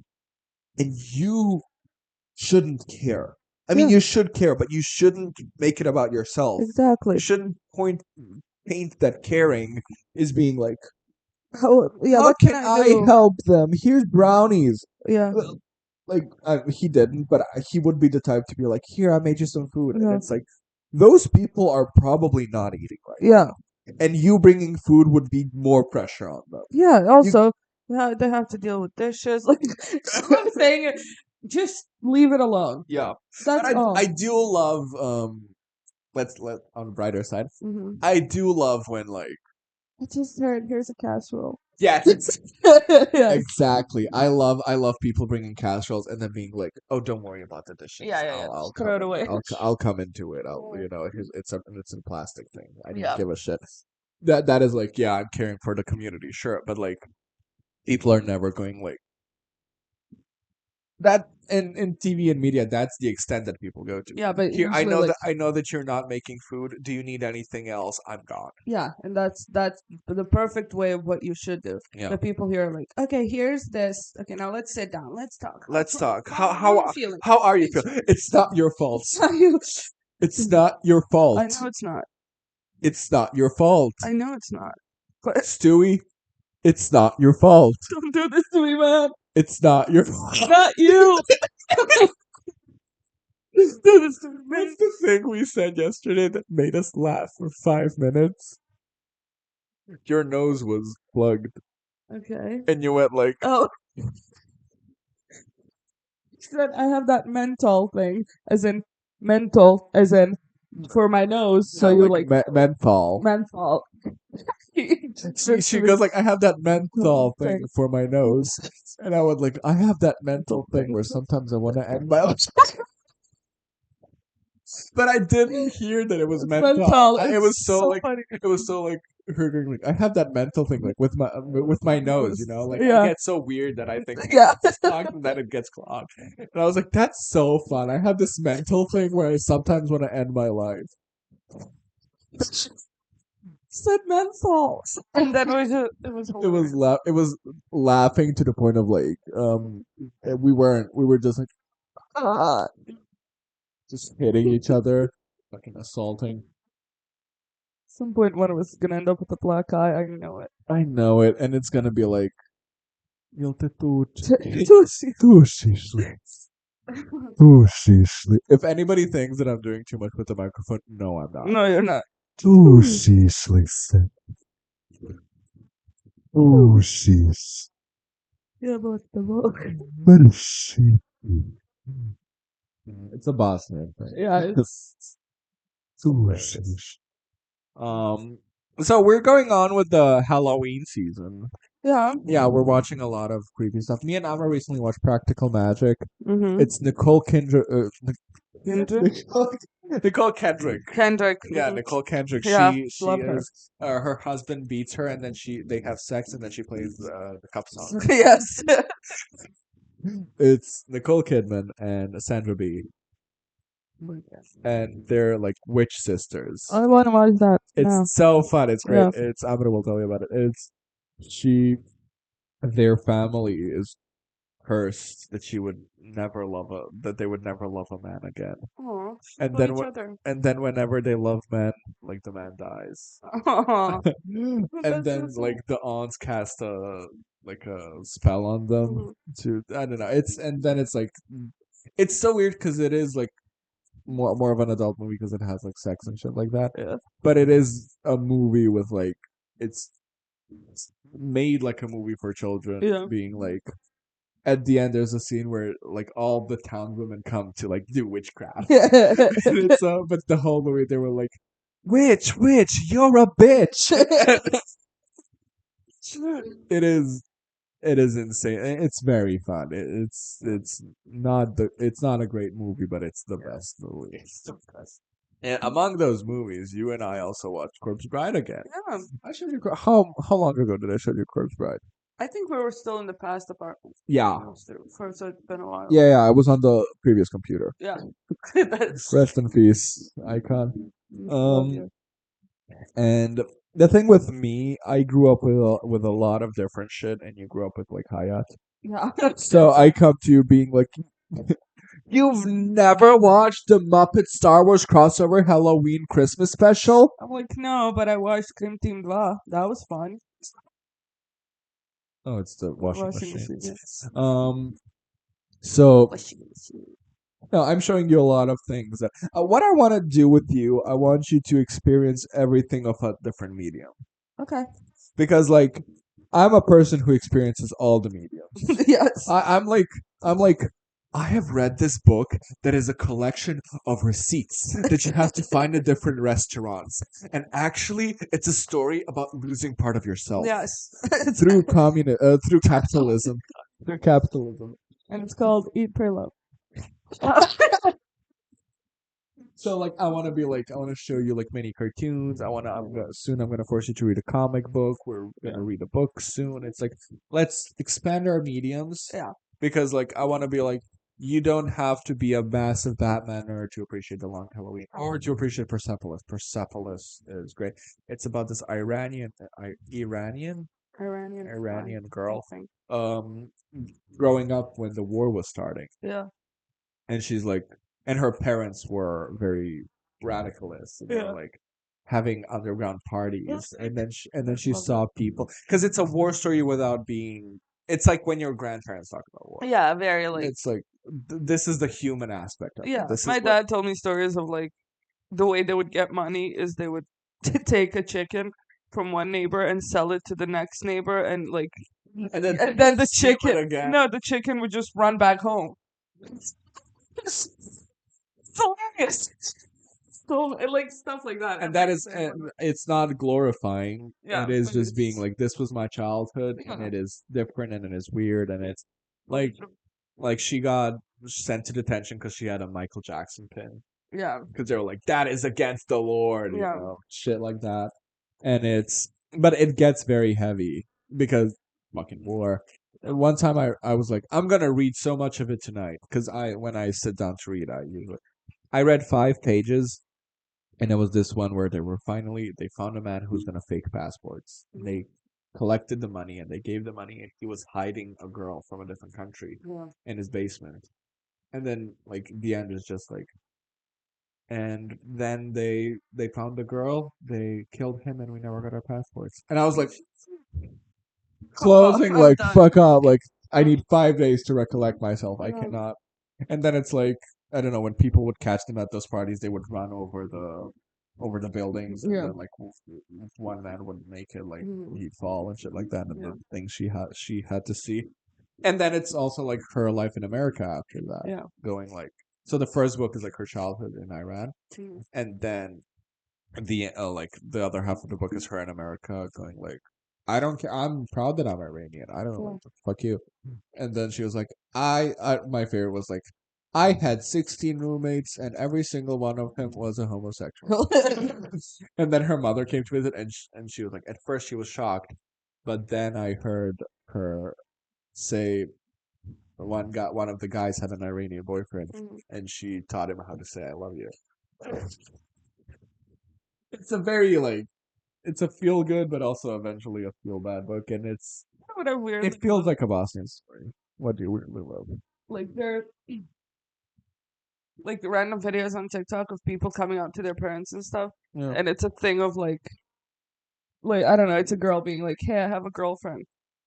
you shouldn't care. I mean, Yeah. you should care, but you shouldn't make it about yourself. Exactly. You shouldn't paint that caring is being like, How how what can can I do? help them? Here's brownies. Yeah. Like he didn't, but he would be the type to be like, here, I made you some food, and Yeah. it's like those people are probably not eating right, Yeah. and you bringing food would be more pressure on them. Yeah. Also, they have to deal with dishes. Like I'm saying it, just leave it alone. Yeah, That's but all. I do love let on the brighter side. Mm-hmm. I do love when like I just heard. Here's a casserole. yeah, Yeah. exactly. I love people bringing casseroles and then being like, oh, don't worry about the dishes. Yeah. I'll Just throw it away. I'll come into it. Yeah. It's a plastic thing. I don't Yeah. give a shit. That is like, yeah, I'm caring for the community, sure, but like people are never going like that in TV and media. That's the extent that people go to. Yeah, but Here, usually, like, I know that you're not making food. Do you need anything else? I'm gone. yeah, and that's the perfect way of what you should do. Yeah. The people here are like, okay, here's this. Okay, now let's sit down. Let's talk. Let's talk. How are you feeling? How are you feeling? It's not your fault. How you? It's not your fault. I know it's not. It's not your fault. I know it's not. But Stewie, it's not your fault. don't do this to me, man. It's not your fault. Not you. That's What's the thing we said yesterday that made us laugh for 5 minutes? Your nose was plugged, okay. and you went like, Oh, said I have that mental thing, as in mental, as in for my nose. So you like menthol. menthol. She goes like, I have that menthol thing for my nose, and I would like, I have that mental thing where sometimes I want to end my life. But I didn't hear that it was It's menthol. menthol. It It's was so so like, funny. it was so like her going like, I have that mental thing like with my nose, you know, like I Yeah. get so weird that I think Yeah. it's clogged and then it gets clogged, and I was like, that's so fun. I have this mental thing where I sometimes want to end my life. Said menthol, and then it was hilarious. It was laughing to the point of like we were just like ah, just hitting each other, fucking assaulting. Some point one of us is gonna end up with a black eye. I know it. I know it, and it's gonna be like il te tucci. Tushy. Tucci. If anybody thinks that I'm doing too much with the microphone, no, I'm not. No, you're not. Tucci. Tucci. Yeah, but the book. It's a Bosnian thing. Yeah, it's Um, so we're going on with the Halloween season. yeah. Yeah, we're watching a lot of creepy stuff. Me and Amma recently watched Practical Magic. Mm-hmm. It's Nicole Kendrick. Kendrick. Nicole Kendrick. Kendrick. Yeah, Mhm. Nicole Kendrick. Yeah, She love her. is her husband beats her, and then they have sex, and then she plays the cup song. Yes. It's Nicole Kidman and Sandra Bee, and they're like witch sisters. I want to watch that. It's now. so fun. It's great. Yeah. It's Amanda will tell you about it. It's she their family is cursed that they would never love a man again. Aw, And love then each when other. and then whenever they love men, like the man dies. Aw. And That's then so like the aunts cast a spell on them Mhm. to I don't know. And then it's like it's so weird because it is like more of an adult movie because it has like sex and shit like that. Yeah. But it is a movie with like it's made like a movie for children, Yeah. being like at the end there's a scene where like all the townswomen come to like do witchcraft. And it's but the whole movie they were like, witch, you're a bitch. It is insane. It's very fun. It's not a great movie, but it's the best movie. And among those movies, you and I also watched Corpse Bride again. Yeah. I showed you how long ago did I show you Corpse Bride? I think we were still in the past apartment. Yeah. For so it's been a while. Yeah, I was on the previous computer. Yeah. That's Rest in peace, icon. love Um, you. and the thing with me, I grew up with a lot of different shit, and you grew up with like Hayat. Yeah. So I come to you being like, you've never watched the Muppet Star Wars crossover Halloween Christmas special? I'm like, no, but I watched Scream Team 2. That was fun. Oh, it's the washing machine. yes. So Washing machine. no, I'm showing you a lot of things. What I want to do with you, I want you to experience everything of a different medium. Okay. Because like I'm a person who experiences all the mediums. Yes. I'm like I have read this book that is a collection of receipts that you have to find at different restaurants, and actually, it's a story about losing part of yourself Yes. through through capitalism, And it's called Eat, Pray, Love. So like I want to show you like many cartoons. Soon I'm gonna force you to read a comic book. We're gonna read a book soon. It's like let's expand our mediums. Yeah. Because like I want to be like you don't have to be a massive Batman nerd to appreciate The Long Halloween or to appreciate Persepolis. Persepolis is great. It's about this Iranian girl Thing. growing up when the war was starting. Yeah. And she's like, and her parents were very radicalist. And they Yeah. were like having underground parties, and then she Love saw people because it's a war story without being. It's like when your grandparents talk about war. Yeah, very like It's like this is the human aspect of it. Yeah, This my is what dad told me stories of like the way they would get money is they would take a chicken from one neighbor and sell it to the next neighbor, and like, and then and then the steal it chicken, again. no, the chicken would just run back home. It's hilarious. So like stuff like that. And that is, and it's not glorifying. Yeah, It is but just being it's- like, this was my childhood, and Yeah. it is different, and it is weird, and it's like she got sent to detention because she had a Michael Jackson pin. Yeah. Because they were like, that is against the Lord, you Yeah. know, shit like that. And but it gets very heavy because fucking war. And one time I was like, I'm gonna read so much of it tonight because when I sit down to read, I read 5 pages, and it was this one where they found a man who's gonna fake passports. And they collected the money and they gave the money, and he was hiding a girl from a different country Yeah. in his basement. And then like the end is just like, and then they found the girl, they killed him, and we never got our passports. And I was like, closing, I'm like, done. fuck off, like, I need 5 days to recollect myself. I Yeah. cannot. And then it's like, I don't know, when people would catch them at those parties, they would run over the buildings, and Yeah. then like if one man wouldn't make it, like Mhm. he'd fall and shit like that, and Yeah. the things she had to see. And then it's also like her life in America after that, Yeah. going like, so the first book is like her childhood in Iran, Mhm. and then the other half of the book is her in America going like, I don't care, I'm proud that I'm Iranian, I don't know, fuck you. And then she was like, my favorite was like, I had 16 roommates and every single one of them was a homosexual. And then her mother came to visit, and she was like, at first she was shocked, but then I heard her say one of the guys had an Iranian boyfriend, Mhm. and she taught him how to say I love you. It's a very like, it's a feel good but also eventually a feel bad book, and What a weird. it feels like a Bosnian story. What do you weirdly love? Like they're like the random videos on TikTok of people coming out to their parents and stuff, Yeah. and it's a thing of like I don't know, it's a girl being like, "Hey, I have a girlfriend,"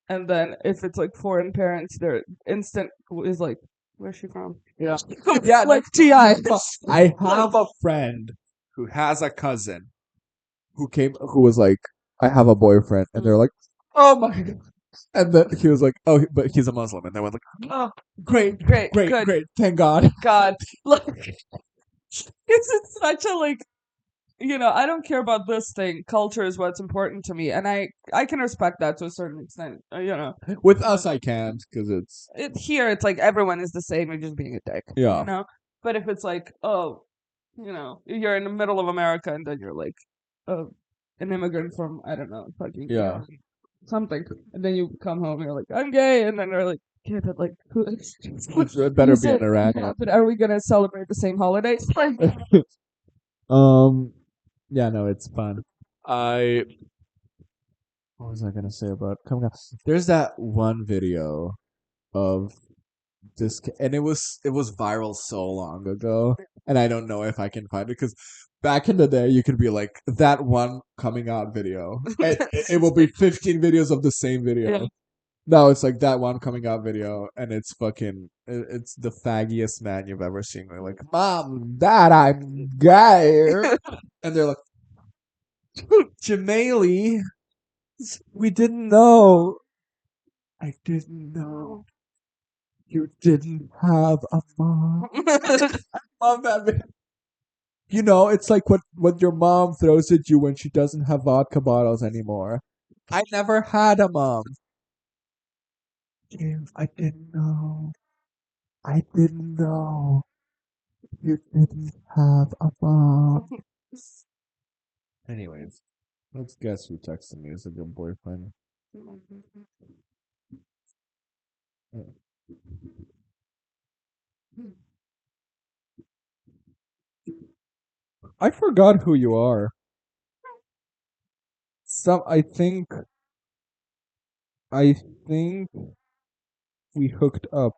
and then if it's like foreign parents, their instant is like, "Where's she from?" Yeah. Yeah, like that's Ti. I have a friend who has a cousin who was like, I have a boyfriend, and they're like, oh my god. And then he was like, oh, but he's a Muslim, and they went like, oh, great, Great, great, good. great, thank God. God, like it's such a like, I don't care about this thing. Culture is what's important to me, and I can respect that to a certain extent. With us, I can't because it's Here it's like everyone is the same. You're just being a dick. yeah. But if it's like, oh, you're in the middle of America, and then you're like, oh, an immigrant from I don't know, fucking Yeah. something, and then you come home and you're like, I'm gay, and then they're like, yeah, but like, It better you be said, an Iranian. yeah, but are we gonna celebrate the same holidays? Like, Yeah, no, it's fun. What was I gonna say about coming out? There's that one video of this, and it was viral so long ago, and I don't know if I can find it because back in the day, you could be like that one coming out video, and it will be 15 videos of the same video. Yeah. No, it's like that one coming out video, and it's fucking, it's the faggiest man you've ever seen. They're like, Mom, Dad, I'm gay. And they're like, Jamali, we didn't know. I didn't know. You didn't have a mom. Love that video. You know, it's like what your mom throws at you when she doesn't have vodka bottles anymore. I never had a mom. James, I didn't know. I didn't know. You didn't have a mom. Anyways, let's guess who texted me. Is it your boyfriend? I forgot who you are. I think we hooked up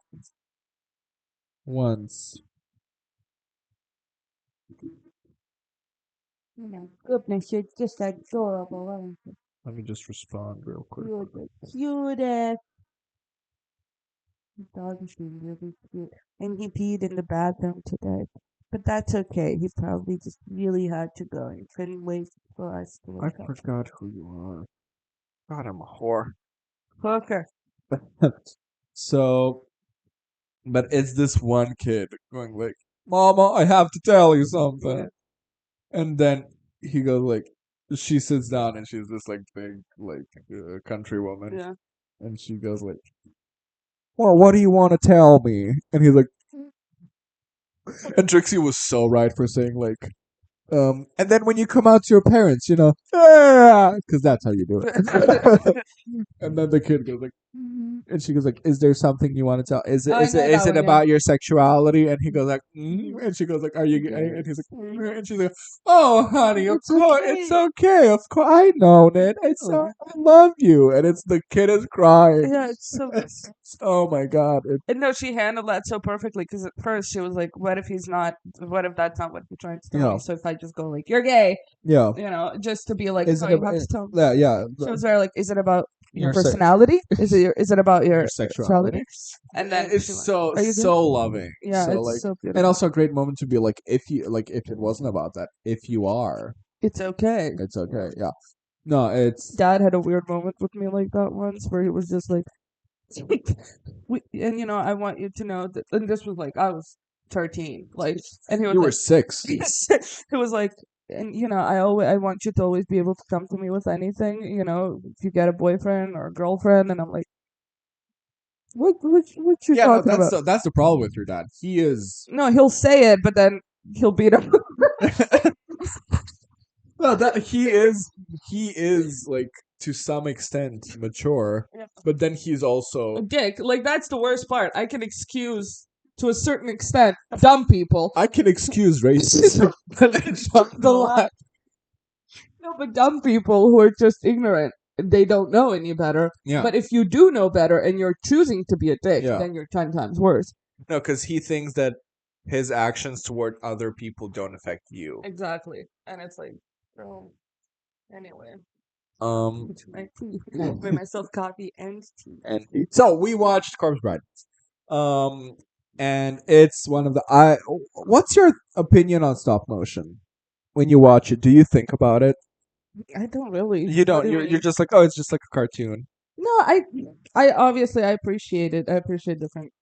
once. Goodness, you're just adorable, aren't you? Let me just respond real quick. You're the cutest. The dog is really cute. And he peed in the bathroom today. But that's okay. He probably just really had to go and couldn't wait for us to I wake up. forgot who you are. God, I'm a whore. Hooker. So, but it's this one kid going like, "Mama, I have to tell you something," and then he goes like, she sits down and she's this like big like country woman, Yeah. and she goes like, "Well, what do you want to tell me?" And he's like, and Trixie was so right for saying like, and then when you come out to your parents, because that's how you do it. And then the kid goes like, and she goes like, "Is there something you want to tell? Is it I is it know is that it one, yeah. about your sexuality?" And he goes like, and she goes like, "Are you gay?" And he's like, and she's like, "Oh, honey, of It's course, okay. it's okay. Of course, I know it. I love you." And it's the kid is crying. Yeah, it's so. Oh my god! And no, she handled that so perfectly because at first she was like, "What if he's not? What if that's not what he's trying to tell me? So if I just go like, you're gay, yeah. just to be like, Is no, it you have to tell me." yeah. She was very like, "Is it about your Your se- personality? Is it about your Your sexuality. And then It's she went, so "Are you gay?" so loving. Yeah, So it's like, so and beautiful. also a great moment to be like, if it wasn't about that, if you are, It's okay. it's okay. Yeah. No, it's Dad had a weird moment with me like that once, where he was just like, and I want you to know that, and this was like I was 13, like, and he was you were like, 6. he was like, and I want you to always be able to come to me with anything, if you get a boyfriend or a girlfriend, and I'm like, what you Yeah, no, talking about? that's the problem with your dad. He is No, he'll say it, but then he'll beat him. well, that he is like to some extent mature, Yeah. but then he's also Dick, like that's the worst part. I can excuse to a certain extent dumb people. I can excuse racism, but it's not The lie. No, but dumb people who are just ignorant, they don't know any better. Yeah. But if you do know better and you're choosing to be a dick, Yeah. then you're 10 times worse. No, because he thinks that his actions toward other people don't affect you. Exactly. And it's like, oh, anyway. Um, I made myself coffee and tea. and so we watched Corpse Bride. And it's one of the I. What's your opinion on stop motion? When you watch it, do you think about it? I don't really. You don't. What do you You're mean? just like, oh, it's just like a cartoon. No, I obviously I appreciate it. I appreciate different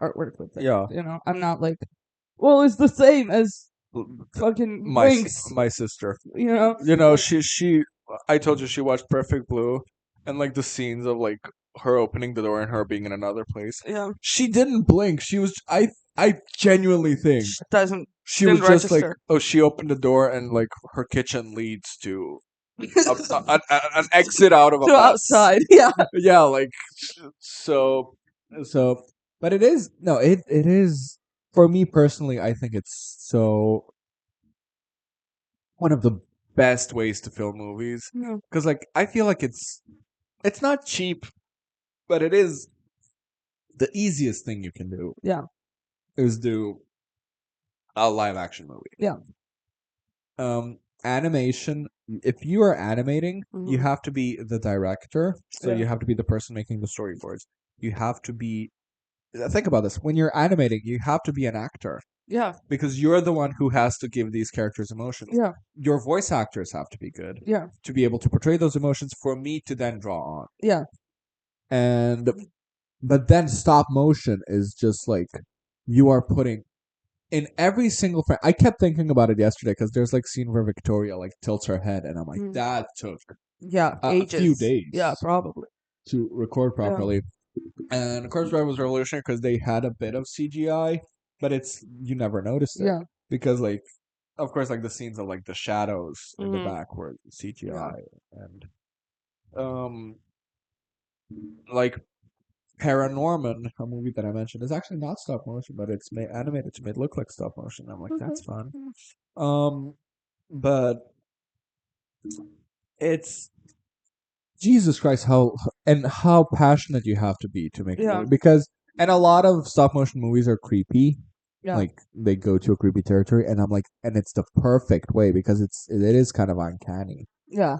artwork with it. Yeah. I'm not like, well, it's the same as fucking Winx. My sister. You know, She. I told you she watched Perfect Blue, and like the scenes of like her opening the door and her being in another place. yeah, She didn't blink. She was. I genuinely think doesn't she was didn't just like, register. oh, she opened the door and like her kitchen leads to an exit out of a to bus. outside. Yeah, Yeah, like so, but it is no, it is for me personally. I think it's so one of the best ways to film movies yeah, because like I feel like it's not cheap, but it is the easiest thing you can do. Yeah. Is do a live action movie. Yeah. Animation. If you are animating, you Mhm. have to be the director. So Yeah. you have to be the person making the storyboards. You have to be. Think about this. When you're animating, you have to be an actor Yeah, because you're the one who has to give these characters emotions. yeah, Your voice actors have to be good yeah, to be able to portray those emotions for me to then draw on. yeah, And but then stop motion is just like you are putting in every single frame. I kept thinking about it yesterday because there's like scene where Victoria like tilts her head, and I'm like, Mm. that took yeah. a Ages. few days. Yeah, probably. To record Yeah. properly. And Corpse Bride was revolutionary because they had a bit of CGI, but you never noticed it. Yeah. Because like, of course, like the scenes of like the shadows in the Mhm. back were CGI, and like Paranorman, a movie that I mentioned, is actually not stop motion, but it's animated to make it look like stop motion. I'm like, that's fun. But it's Jesus Christ, how passionate you have to be to make a Yeah. movie because and a lot of stop motion movies are creepy. Yeah. Like they go to a creepy territory, and I'm like, and it's the perfect way because it is kind of uncanny. Yeah.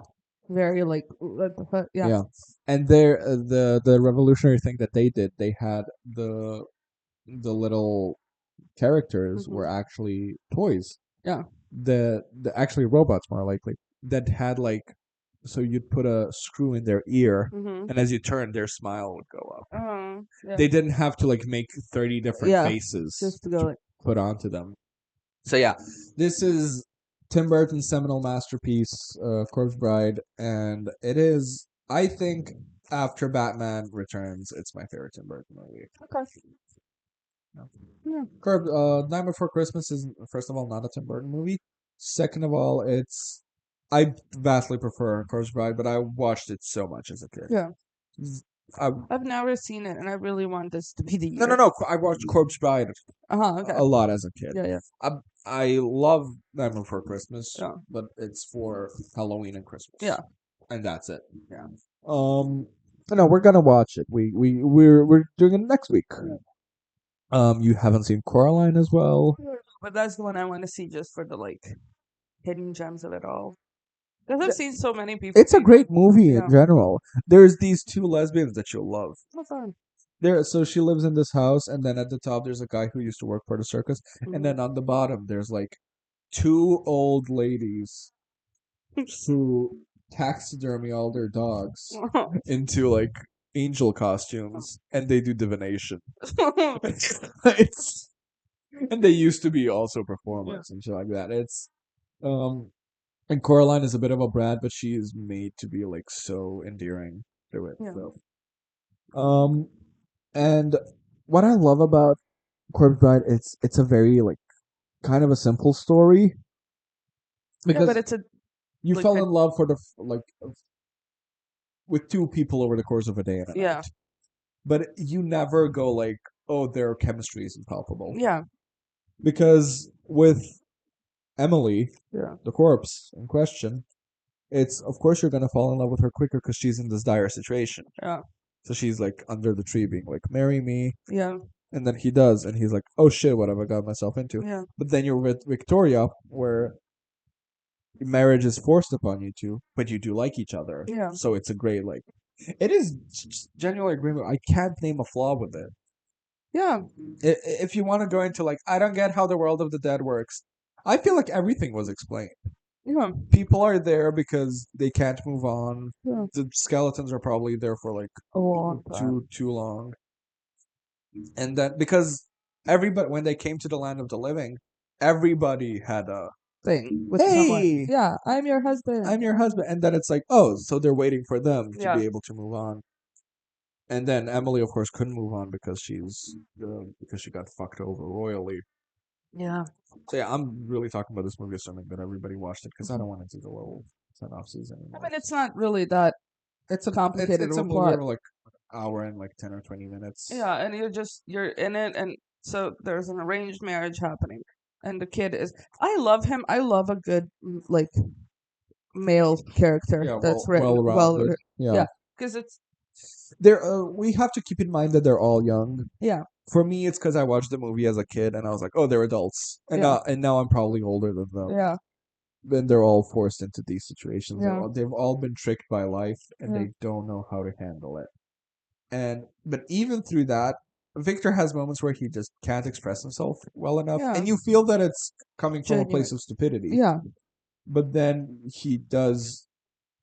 very like what the fuck? Yeah. Yeah. And there, the revolutionary thing that they did, they had the little characters were Mhm. actually toys. Yeah. The actually robots more likely that had like, so you'd put a screw in their ear, Mhm. and as you turn, their smile would go up. Yeah. They didn't have to like make 30 different Yeah. faces Just to go to like put onto them. So yeah, this is Tim Burton's seminal masterpiece, Corpse Bride, and it is, I think, after Batman Returns, it's my favorite Tim Burton movie. okay. Yeah. Night Before Christmas is, first of all, not a Tim Burton movie. Second of all, I vastly prefer Corpse Bride, but I watched it so much as a kid. Yeah. I, I've never seen it, and I really want this to be the no, year. no, no. I watched Corpse Bride Okay. a lot as a kid. Yeah, yeah, I love Nightmare Before Christmas, yeah, but it's for Halloween and Christmas. yeah, And that's it. yeah. No, we're gonna watch it. We're doing it next week. You haven't seen Coraline as well. But that's the one I want to see just for the like hidden gems of it all. Because I've seen so many people. It's a great movie in Yeah. general. There's these two lesbians that you'll love. Oh, fun. So she lives in this house, and then at the top there's a guy who used to work for the circus, and then on the bottom there's like two old ladies who taxidermy all their dogs into like angel costumes, and they do divination. It's and they used to be also performers and shit like that. It's and Coraline is a bit of a brat, but she is made to be like so endearing through it. Yeah. So, and what I love about Corpse Bride, it's a very like kind of a simple story Yeah, because but it's a you like fell a- in love for the like with two people over the course of a day and a yeah, night, but you never go like, oh, their chemistry is impalpable, yeah, because with Emily, yeah, the corpse in question, it's of course you're gonna fall in love with her quicker because she's in this dire situation. yeah, So she's like under the tree being like, marry me. yeah, And then he does, and he's like, oh shit, what have I got myself into? yeah, But then you're with Victoria, where marriage is forced upon you two, but you do like each other. yeah. So it's a great, like, it is genuinely agreement. I can't name a flaw with it. Yeah, If you want to go into, like, I don't get how the world of the dead works, I feel like everything was explained. yeah, People are there because they can't move on. yeah. The skeletons are probably there for like A long time. too long. And then because everybody, when they came to the land of the living, everybody had a Thing with someone. hey, Yeah, I'm your husband. I'm your husband, and then it's like, oh, so they're waiting for them to Yeah. be able to move on. And then Emily, of course, couldn't move on because because she got fucked over royally. Yeah. So yeah, I'm really talking about this movie assuming that everybody watched it because I don't want to do the little synopses anymore. I mean, it's not really that It's a complicated It's a of a movie plot. of like an hour and like 10 or 20 minutes. Yeah, and you're in it, and so there's an arranged marriage happening, and the kid is. I love him. I love a good like male character Yeah, that's well rounded. written. Yeah. Because it's We have to keep in mind that they're all young. yeah, For me, it's because I watched the movie as a kid and I was like, oh, they're adults, and Yeah. now I'm probably older than them. yeah, Then they're all forced into these situations. Yeah. They've all been tricked by life, and Yeah. they don't know how to handle it. But even through that, Victor has moments where he just can't express himself well enough, Yeah. and you feel that it's coming from a Genuine. place of stupidity. yeah, But then he does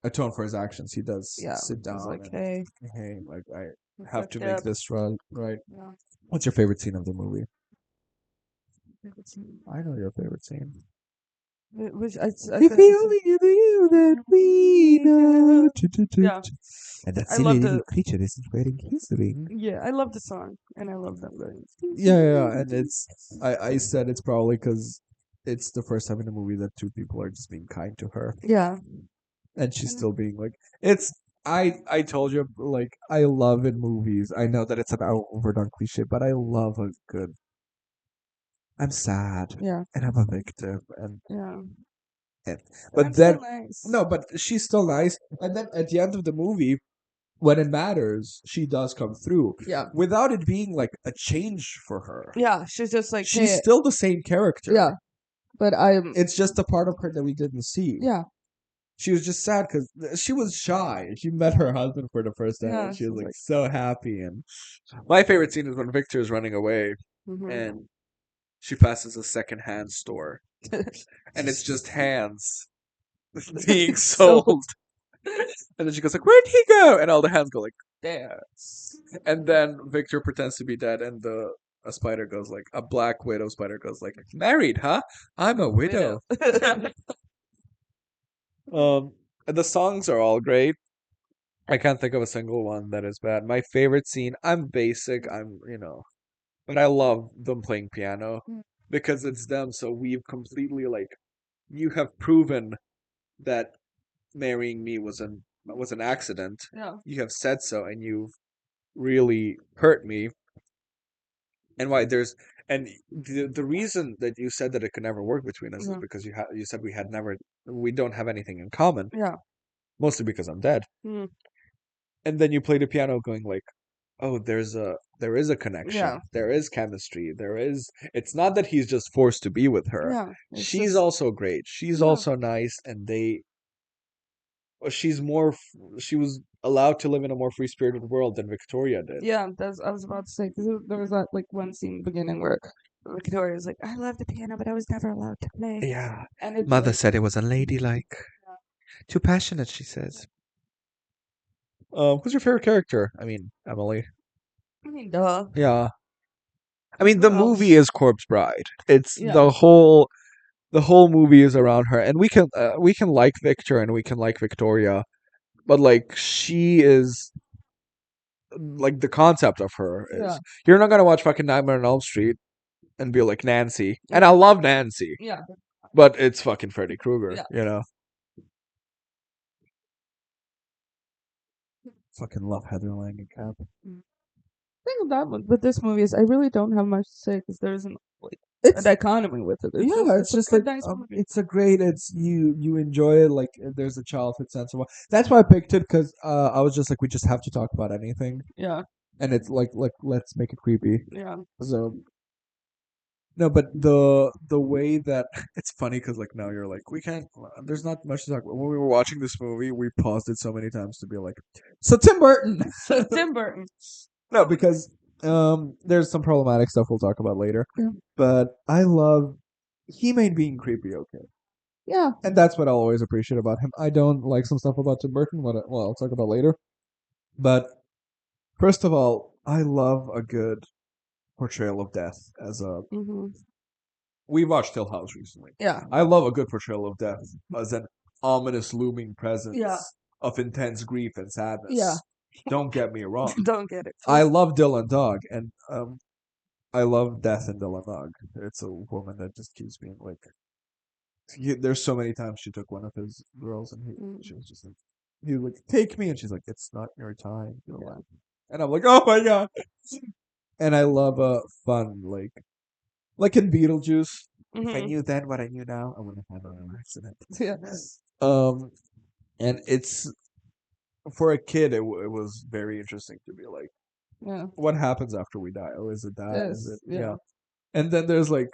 atone for his actions. He does yeah. sit down It's like, and hey, hey, like I have to fucked make up. this right. Yeah. What's your favorite scene of the movie? I know your favorite scene. Which I If said- we only knew the you that we know. Yeah. And that I silly love little the- creature isn't wearing his ring. Yeah, I love the song, and I love them going. Yeah, and I said it's probably because it's the first time in the movie that two people are just being kind to her, Yeah, and she's still being like, it's. I told you, like, I love in movies. I know that it's an overdone cliche, but I love a good. I'm sad, yeah, and I'm a victim, and yeah. but I'm then so nice. no, but she's still nice. And then at the end of the movie, when it matters, she does come through Yeah, without it being like a change for her. yeah. She's just like, She's hey, still the same character. yeah, but I'm It's just a part of her that we didn't see. yeah, she was just sad because she was shy. She met her husband for the first time, Yeah, and she was she's like like- so happy. And my favorite scene is when Victor is running away, Mhm. and she passes a secondhand store, and it's just hands being sold. And then she goes like, "Where'd he go?" And all the hands go like there. And then Victor pretends to be dead, and a spider goes like a black widow spider goes like, "Married, huh? I'm a widow." And the songs are all great. I can't think of a single one that is bad. My favorite scene, I'm basic, but I love them playing piano Mm. because it's them. So we've completely like, you have proven that marrying me was an accident. Yeah. You have said so, and you've really hurt me. And why there's and the reason that you said that it could never work between us is Yeah. because you said we don't have anything in common. Yeah. Mostly because I'm dead. Mm. And then you play the piano going like, oh, there is a connection. Yeah. There is chemistry. It's not that he's just forced to be with her. Yeah. It's She's just- also great. She's Yeah. also nice, and she was allowed to live in a more free-spirited world than Victoria did. Yeah, I was about to say, because there was that like one scene in the beginning where Victoria's like, I love the piano, but I was never allowed to play. Yeah. And it's Mother like, said it was unladylike. Too passionate, she says. Who's your favorite character? I mean, Emily. I mean, duh. Yeah. I mean, the Who else? movie is Corpse Bride. It's Yeah. the whole movie is around her, and we can like Victor and we can like Victoria, but like she is like the concept of her is Yeah. you're not gonna watch fucking Nightmare on Elm Street and be like Nancy, and Yeah. I love Nancy, Yeah. but it's fucking Freddy Krueger, Yeah. you know. Fucking love Heather Langenkamp. Thing about with this movie is I really don't have much to say because there isn't like a It's dichotomy with it. it's a just good, like nice movie. it's a great. It's you enjoy it. Like there's a childhood sense of it. That's why I picked it because I was just like we just have to talk about anything, Yeah. and it's like let's make it creepy. Yeah. So no, but the way that it's funny because like now you're like we can't. There's not much to talk about. When we were watching this movie, we paused it so many times to be like, so Tim Burton. Tim Burton. No, because there's some problematic stuff we'll talk about later. Yeah. But I love he made being creepy okay. Yeah. And that's what I'll always appreciate about him. I don't like some stuff about Tim Burton, well, I'll talk about later. But first of all, I love a good portrayal of death as a. Hmm. We watched Hill House recently. Yeah. I love a good portrayal of death as an ominous looming presence Yeah. of intense grief and sadness. Yeah. Don't get me wrong. Don't get it. I love Dylan Dog, and I love death in Dylan Dog. It's a woman that just keeps being like. There's so many times she took one of his girls, and she was just like, he was like, take me, and she's like, it's not your time. You're Yeah. like, and I'm like, oh my god. And I love fun like in Beetlejuice. If I Mhm. knew then what I knew now, I wouldn't have an accident. Yeah. And it's for a kid, it was very interesting to be like, Yeah. what happens after we die? Oh, is it that? Is Yes, it yeah. And then there's like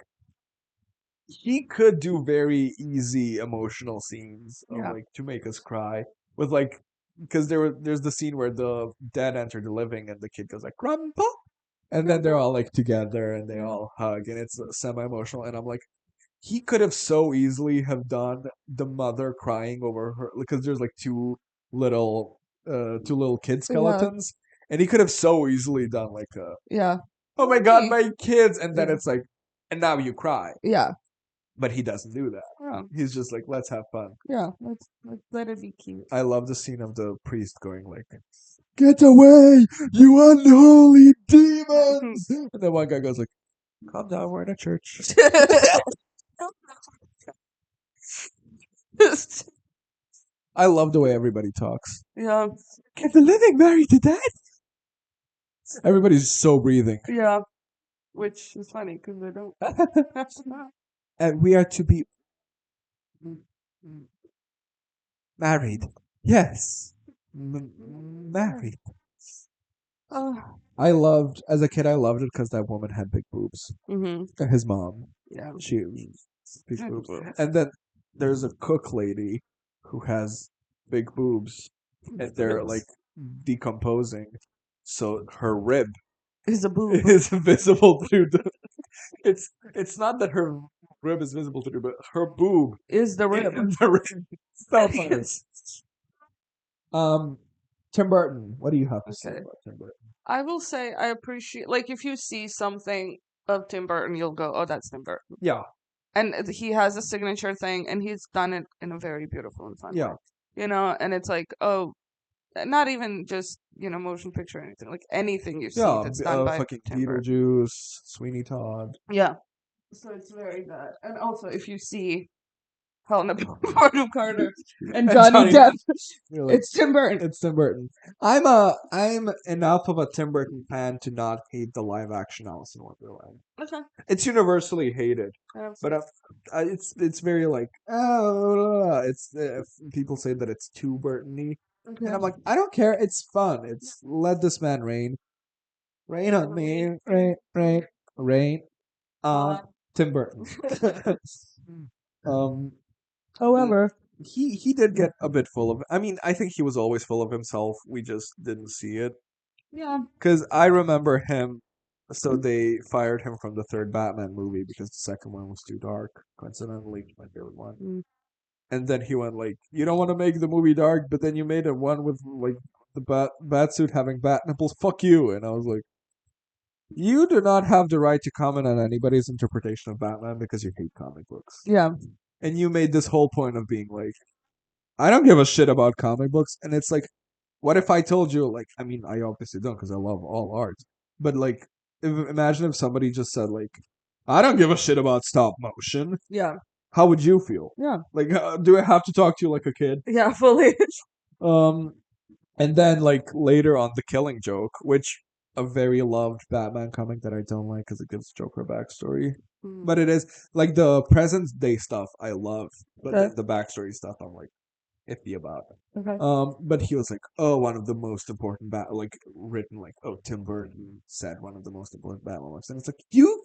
he could do very easy emotional scenes of, Yeah. like to make us cry with like because there's the scene where the dead enter the living and the kid goes like grandpa, and then they're all like together and they Yeah. all hug and it's semi emotional, and I'm like he could have so easily have done the mother crying over her because there's like two little kid skeletons, and he could have so easily done like Yeah. oh my god my kids, and then Yeah. it's like and now you cry, Yeah. but he doesn't do that. Yeah. He's just like let's have fun. Yeah. Let's let it be cute. I love the scene of the priest going like get away you unholy demons, and then one guy goes like calm down, we're in a church. I love the way everybody talks. Yeah. Can the living marry the dead? Everybody's so breathing. Yeah. Which is funny because they don't. And we are to be married. Yes. Married. I loved, as a kid, I loved it because that woman had big boobs. Mm-hmm. His mom. Yeah. She big boobs. And then there's a cook lady who has big boobs, and they're like decomposing, so her rib Is a boob. is visible through the. It's not that her rib is visible through, but her boob Is the rib. in the rib. So funny. Tim Burton. What do you have to say Okay. about Tim Burton? I will say I appreciate, like, if you see something of Tim Burton, you'll go, oh, that's Tim Burton. Yeah, And he has a signature thing, and he's done it in a very beautiful and fun yeah, way. You know, and it's like, oh, not even just, motion picture or anything, like anything you see yeah. that's done by Fucking Tim Burton. Beetlejuice, Sweeney Todd. Yeah. So it's very good. And also, if you see Helena Bonham Carter and Johnny Depp, You're like, it's Tim Burton. it's Tim Burton. I'm enough of a Tim Burton fan to not hate the live action Alice in Wonderland. Okay. It's universally hated, but it's very like it's people say that it's too Burton-y, Okay. and I'm like, I don't care. It's fun. It's let this man reign, rain on me, rain on Tim Burton. um, However, he did get a bit full of. I mean, I think he was always full of himself. We just didn't see it. yeah. Because I remember him. So they fired him from the third Batman movie because the second one was too dark. Coincidentally, my favorite one. Mm. And then he went like, "You don't want to make the movie dark, but then you made it one with like the bat suit having bat nipples. Fuck you!" And I was like, "You do not have the right to comment on anybody's interpretation of Batman because you hate comic books." Yeah. And you made this whole point of being like, "I don't give a shit about comic books," and it's like, what if I told you, like, I mean, I obviously don't because I love all art, but like, imagine if somebody just said, like, I don't give a shit about stop motion. Yeah. How would you feel? Yeah. Like, do I have to talk to you like a kid? Yeah, fully. Um, and then, like, later on, The Killing Joke, which a very loved Batman comic that I don't like because it gives Joker a backstory. But it is, like, the present day stuff I love, but Okay. then the backstory stuff I'm, like, iffy about. Okay. But he was like, oh, one of the most important written like, oh, Tim Burton said one of the most important Batman books, and it's like, you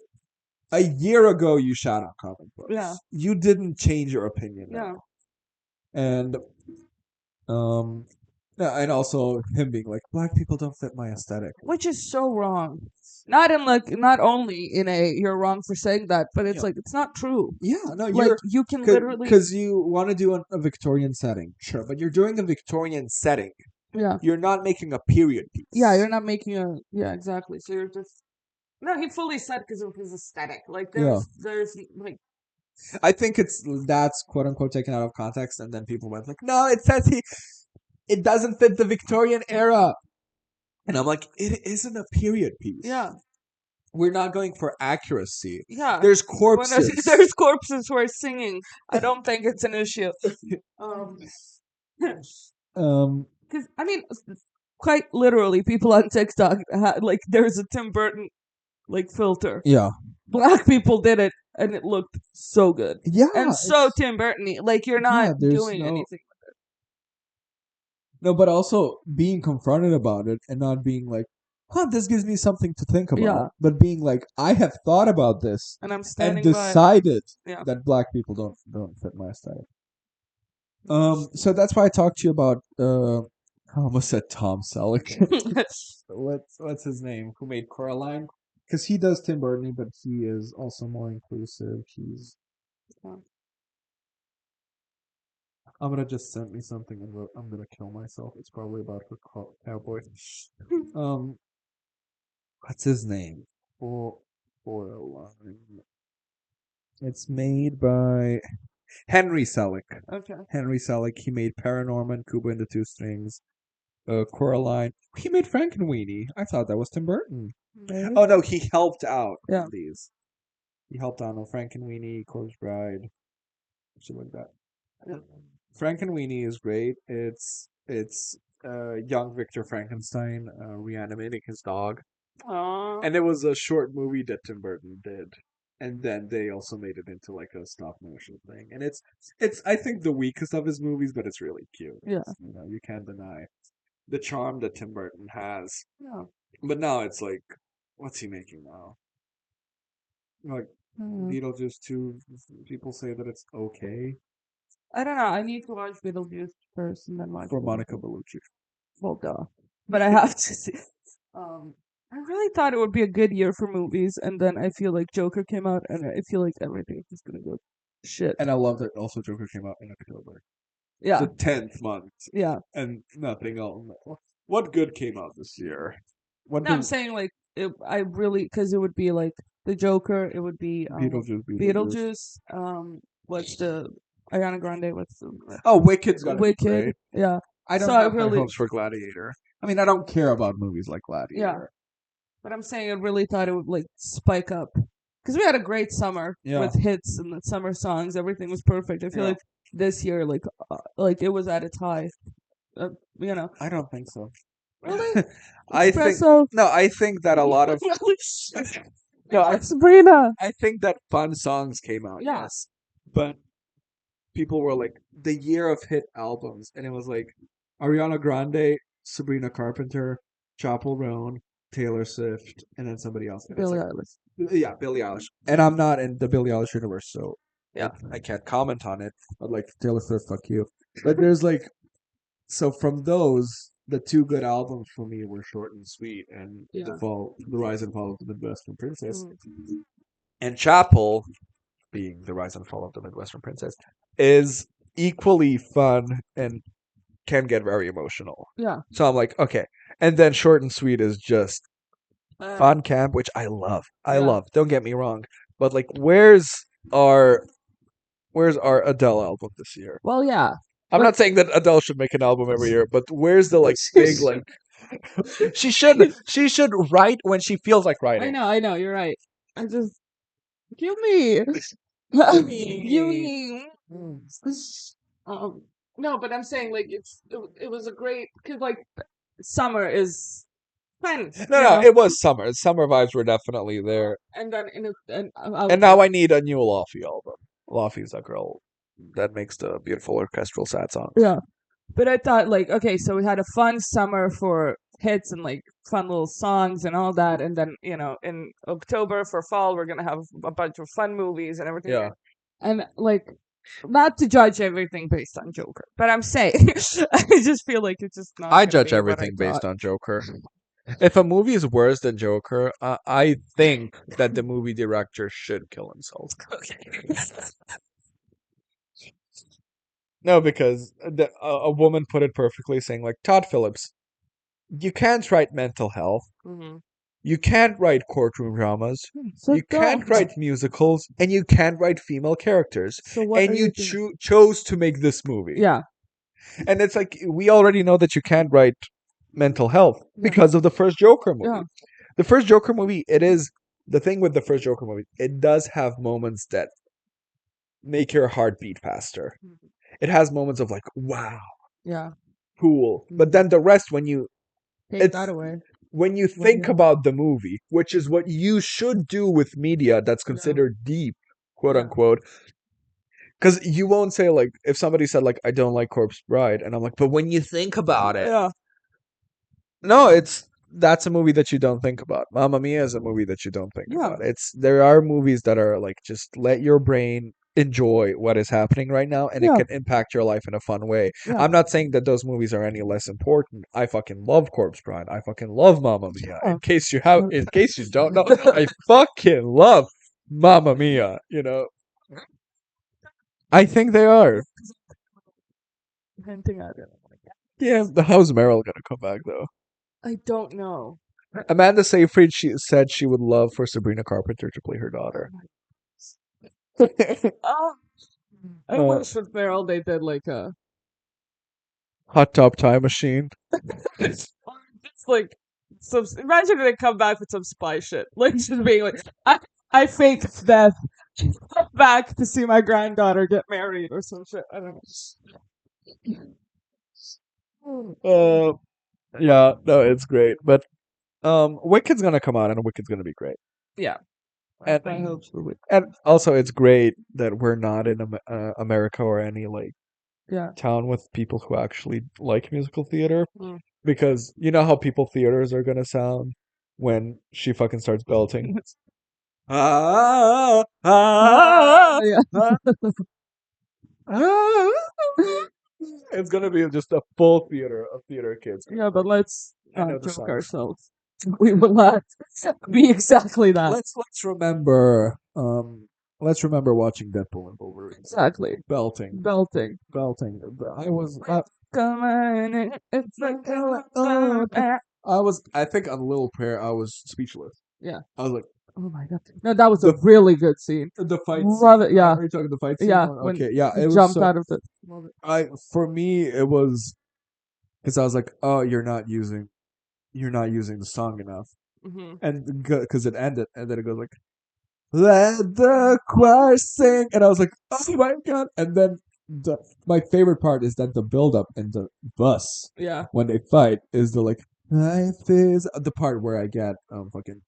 a year ago you shot on comic books. Yeah. You didn't change your opinion. Yeah. And yeah, and also him being like, black people don't fit my aesthetic. Which is so wrong. Not only in a you're wrong for saying that, but it's Yeah. like it's not true. Yeah, no, Like you're you can literally because you want to do a Victorian setting, sure, but you're doing a Victorian setting. Yeah. You're not making a period piece. Yeah, you're not making a yeah, exactly. So you're just no, he fully said because of his aesthetic. Like there's like I think that's quote unquote taken out of context, and then people went like, "No, it says it doesn't fit the Victorian era," and I'm like, "It isn't a period piece. yeah. We're not going for accuracy. Yeah. There's When corpses. there's corpses who are singing. I don't think it's an issue. Um, Because I mean, quite literally, people on TikTok like there's a Tim Burton like filter. yeah, Black people did it, and it looked so good yeah, and so Tim Burton-y. Like you're not there's doing no- anything. no, but also being confronted about it and not being like, "Huh, this gives me something to think about," Yeah. but being like, "I have thought about this And I'm and standing by. decided Yeah. that black people don't fit my aesthetic." So that's why I talked to you about I almost said Tom Selleck. What's his name? Who made Coraline? Because he does Tim Burton, but he is also more inclusive. He's. Yeah. I'm gonna just send me something and I'm gonna kill myself. It's probably about her cowboy. What's his name? Coraline. It's made by Henry Selick. Okay. Henry Selick. He made Paranorman, Cuba and the Two Strings, Coraline. He made Frankenweenie. I thought that was Tim Burton. Maybe. Oh no, he helped out Yeah. on these. He helped out on Frankenweenie, Corpse Bride, shit like that. Frankenweenie is great. It's young Victor Frankenstein reanimating his dog, Aw. and it was a short movie that Tim Burton did. And then they also made it into like a stop motion thing, and it's I think the weakest of his movies, but it's really cute. Yeah. You can't deny the charm that Tim Burton has. Yeah. But now it's like, what's he making now? Like Mm. Beetlejuice 2, people say that it's okay. I don't know. I need to watch Beetlejuice first and then watch For Monica Beetlejuice. Bellucci. Well, duh. But I have to see. I really thought it would be a good year for movies, and then I feel like Joker came out, and I feel like everything's just gonna go shit. And I love that also Joker came out in October. Yeah, The 10th month. yeah. And nothing else. What good came out this year? What No, I'm saying like I really because it would be like the Joker. It would be Beetlejuice. What's the Ariana Grande? What's the Oh, Wicked's got to be Wicked? great. Yeah, I don't So I have high really- hopes for Gladiator. I mean, I don't care about movies like Gladiator. but I'm saying I really thought it would like spike up because we had a great summer Yeah. with hits and the summer songs. Everything was perfect. I feel Yeah. like this year, like it was at its high. You know, I don't think so. really. I think Espresso. no. I think that a lot of no. Sabrina. I think that fun songs came out. Yeah. Yes, but people were like the year of hit albums, and it was like Ariana Grande, Sabrina Carpenter, Chappell Roan, Taylor Swift, and then somebody else. And it's Billie like, Eilish. yeah, Billie Eilish. And I'm not in the Billie Eilish universe, so Yeah. I can't comment on it. But like Taylor Swift, fuck you. But there's like, so from those, the two good albums for me were Short and Sweet and Yeah. the Rise and Fall of the Midwestern Princess. Mm. And Chapel, being the Rise and Fall of the Midwestern Princess, is equally fun and can get very emotional. Yeah. So I'm like, okay. And then Short and Sweet is just fun camp, which I love. I Yeah. love. Don't get me wrong. But like where's our Adele album this year? Well, yeah. I'm But- not saying that Adele should make an album every year, but where's the like big like she should write when she feels like writing. I know, you're right. I just give me give me no, but I'm saying like it was a great because like summer is fun. No, it was summer. Summer vibes were definitely there. and then And now I need a new Laufey album. Laufey's a girl that makes the beautiful orchestral sad songs. yeah. But I thought like okay, so we had a fun summer for hits and like fun little songs and all that, and then in October for fall we're gonna have a bunch of fun movies and everything. Yeah. And like not to judge everything based on Joker, but I'm saying I just feel like it's just not. I gonna judge be what I everything based thought. on Joker. If a movie is worse than Joker, I think that the movie director should kill himself. No, because a woman put it perfectly, saying like, Todd Phillips, you can't write mental health. Mhm. You can't write courtroom dramas. So You can't don't. write musicals, and you can't write female characters. So what And are you doing? chose to make this movie. Yeah, And it's like we already know that you can't write mental health Yeah. because of the first Joker movie. Yeah. The first Joker movie, it is the thing with the first Joker movie, it does have moments that make your heart beat faster. Mhm. It has moments of like, wow, yeah. cool. But then the rest, when you Take It's- that away. think yeah. about the movie, which is what you should do with media that's considered deep, quote Yeah. unquote. Because you won't say like if somebody said like I don't like Corpse Bride, and I'm like, but when you think about it, Yeah, no, that's a movie that you don't think about. Mamma Mia is a movie that you don't think Yeah. about. There are movies that are like just let your brain enjoy what is happening right now, and Yeah. it can impact your life in a fun way. Yeah. I'm not saying that those movies are any less important. I fucking love Corpse Bride. I fucking love Mamma Mia. Yeah. In case you don't know, I fucking love Mamma Mia. I think they are. hinting at it. Yeah, how's Meryl gonna come back though? I don't know. Amanda Seyfried, she said she would love for Sabrina Carpenter to play her daughter. Oh, I Uh, wish with Meryl they did like a Hot Top Time Machine. just like some. Imagine if they come back with some spy shit, like just being like, I faked death, come back to see my granddaughter get married or some shit. I don't know. Yeah, no, it's great. But Wicked's gonna come out and Wicked's gonna be great. Yeah, And I hope so. and also it's great that we're not in America or any like Yeah, town with people who actually like musical theater, Mm. because you know how people theaters are gonna sound when she fucking starts belting. Ah, ah, yeah. ah. It's gonna be just a full theater of theater kids. Yeah, but let's I know not the joke songs. ourselves. We will not be exactly that. Let's remember watching Deadpool and Wolverine. Exactly. Belting. Belting. I was Come on, it's like I think on Little Prayer I was speechless. Yeah. I was like Oh my god. No, that was a The- really good scene. the fight Love scene. it, yeah. Are you talking the fight scene? Yeah, one? when Okay, yeah. he It was jumped so out of the. Love it. for me it was because I was like, oh, you're not using the song enough, Mhm. and because it ended and then it goes like, let the choir sing, and I was like, oh my god, and then my favorite part is that the build up in the bus Yeah. when they fight is the like life is the part where I get fucking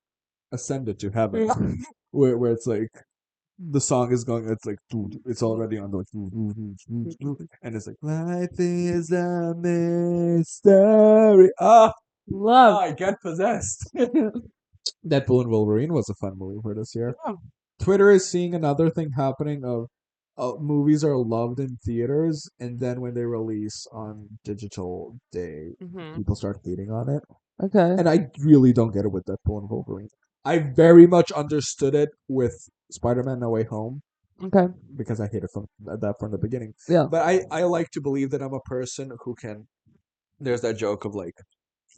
ascended to heaven Yeah. where it's like the song is going, it's like it's already on the like, and it's like life is a mystery. Love. I get possessed. Deadpool and Wolverine was a fun movie for this year. Yeah. Twitter is seeing another thing happening of movies are loved in theaters, and then when they release on digital, Mhm. people start hating on it. Okay. And I really don't get it with Deadpool and Wolverine. I very much understood it with Spider-Man No Way Home Okay. because I hated that from the beginning. Yeah. But I like to believe that I'm a person who can. There's that joke of like,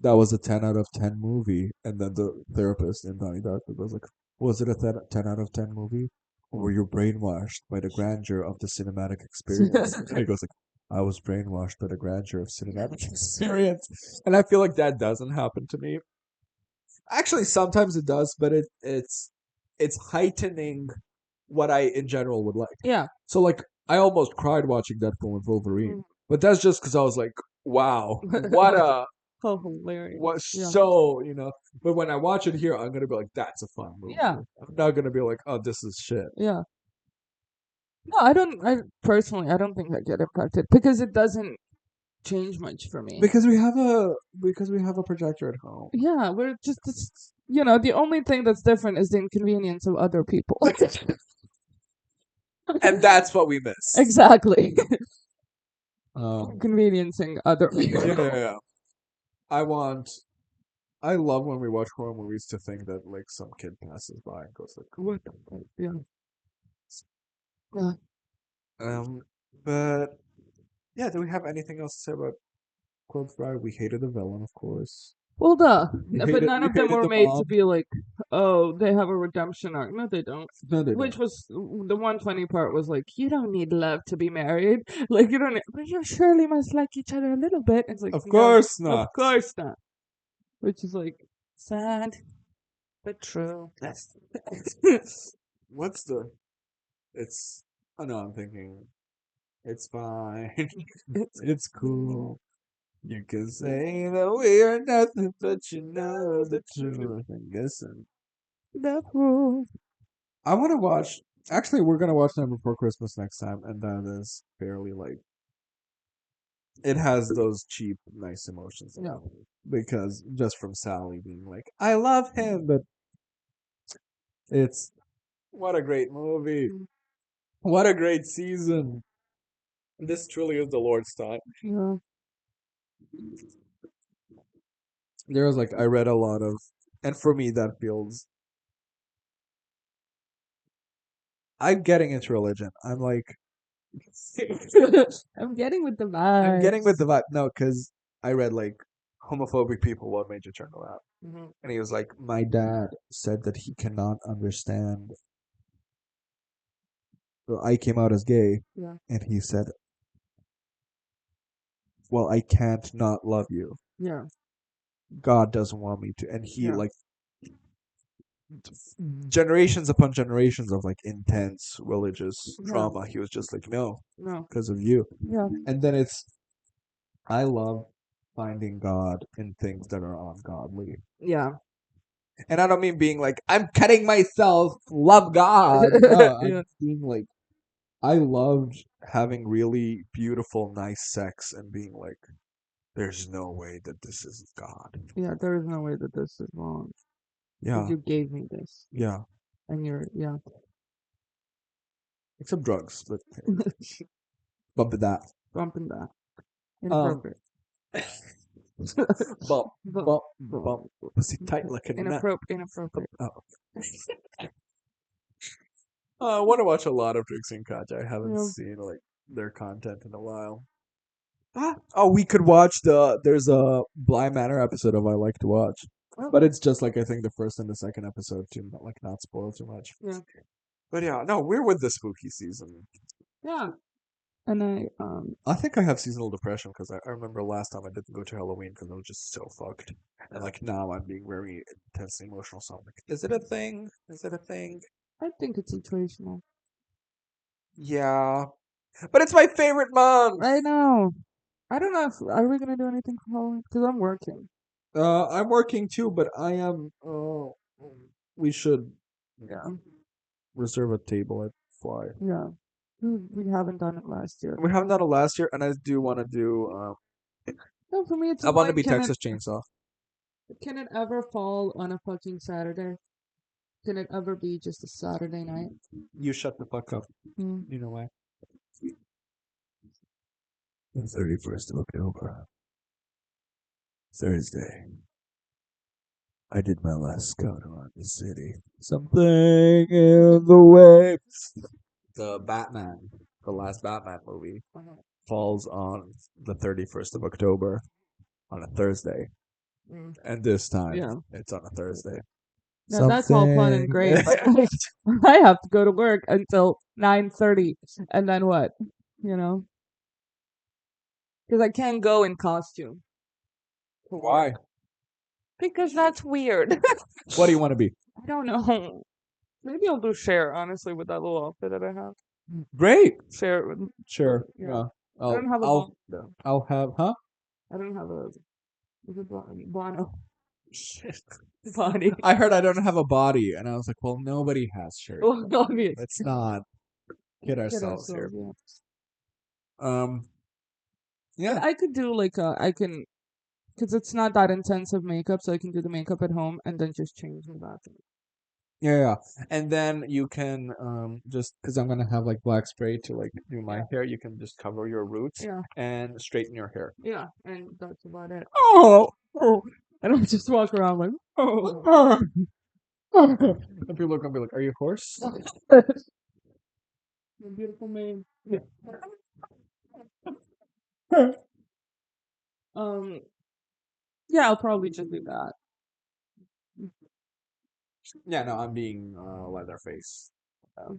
that was a 10 out of 10 movie, and then the therapist in Donnie Darko goes like, was it a 10 out of 10 movie, or were you brainwashed by the grandeur of the cinematic experience? And he goes like, I was brainwashed by the grandeur of cinematic experience, and I feel like that doesn't happen to me. Actually, sometimes it does, but it's heightening what I in general would like. Yeah. So like I almost cried watching Deadpool and Wolverine, Mm. but that's just because I was like, wow, Oh, hilarious. what Yeah. so But when I watch it here, I'm gonna be like, that's a fun movie. Yeah. I'm not gonna be like, oh, this is shit. Yeah. No, I don't. I personally, I don't think I get impacted because it doesn't change much for me. Because we have a projector at home. Yeah, we're just, the only thing that's different is the inconvenience of other people. And that's what we miss. Exactly. Um, Inconveniencing other people. yeah. I love when we watch horror movies to think that like some kid passes by and goes like, What the fuck? Yeah. But yeah, do we have anything else to say about Clone Fry? We hated the villain, of course. Well, duh. We But hated- none we of them hated were the made to mom. be like, oh, they have a redemption arc. No, they don't. No, they Which don't. was the one funny part was like, you don't need love to be married. Like, you don't, but you surely must like each other a little bit. It's like, Of no, course of not. course not. Which is like sad, but true. What's the? It's. Oh no, I'm thinking. It's fine. It's cool. You can say that we are nothing, but you know the truth. I'm guessing. The fool. I want to watch. Actually, we're gonna watch them before Christmas next time, and that is fairly like. It has those cheap, nice emotions. in Yeah. it. Because just from Sally being like, "I love him," but it's what a great movie. What a great season. This truly is the Lord's time. Yeah. There was like I read a lot of, and for me that feels. I'm getting into religion. I'm like, I'm getting with the vibe. I'm getting with the vibe. No, because I read like homophobic people what made you turn around, and he was like, my dad said that he cannot understand. Well, I came out as gay, Yeah. and he said, well, I can't not love you. Yeah. God doesn't want me to, and he Yeah. like generations upon generations of like intense religious Yeah. trauma. He was just like, no, No. because of you. Yeah. And then I love finding God in things that are ungodly. Yeah. And I don't mean being like, I'm cutting myself, love God. No, I'm Yeah. being like, I loved having really beautiful, nice sex and being like, there's no way that this is God. Yeah. There is no way that this is wrong. Yeah. You gave me this, Yeah. and Except drugs. But with that. Bump and back. Um, Inappropriate. bump, Bump, bump, bump. bump. Pussy tight like a nut. Inappropriate. Oh. I want to watch a lot of Trixie and Katja. I haven't Yeah. seen like their content in a while. Oh, we could watch there's a Bly Manor episode of I Like to Watch. But it's just like I think the first and the second episode to not spoil too much. Yeah. But yeah, no, we're with the spooky season. Yeah. And I think I have seasonal depression because I remember last time I didn't go to Halloween because I was just so fucked. And like now I'm being very intensely emotional. So I'm like, is it a thing? Is it a thing? I think it's situational. Yeah. But it's my favorite month. I know. I don't know if are we gonna do anything for Halloween? Because I'm working. I'm working too, but I am. We should Yeah. reserve a table at Fly. Yeah. We haven't done it last year. We haven't done it last year, and I do want to do. No, for me it's I want to annoying. be Texas Chainsaw. Can it ever fall on a fucking Saturday? Can it ever be just a Saturday night? You shut the fuck up. Hmm. You know why? The 31st of October, Thursday. I did my last scout around the city. Something in the way. The Batman, the last Batman movie, falls on the 31st of October on a Thursday. Mm. And this time, Yeah. it's on a Thursday. Now that's all fun and great, but I have to go to work until 9:30, and then what? You know, because I can't go in costume. Why? Because that's weird. What do you want to be? I don't know. Maybe I'll do share honestly with that little outfit that I have. Great. Share it with. Sure. Yeah. Yeah. I don't have a I'll, bond, though. I'll have, huh? I don't have a. Is it Bono? Body. I heard I don't have a body, and I was like, well, nobody has shirt. Well, obvious. Let's not kid Get ourselves here. yeah. Yeah. But I could do like I can, because it's not that intensive makeup, so I can do the makeup at home and then just change in the bathroom. Yeah. And then you can just because I'm gonna have like black spray to like do my hair, you can just cover your roots Yeah. and straighten your hair. Yeah, and that's about it. Oh. I don't just walk around like, oh. And people are gonna be like, "Are you a horse?" My beautiful man. Um, yeah, I'll probably just do that. Yeah, no, I'm being Leatherface.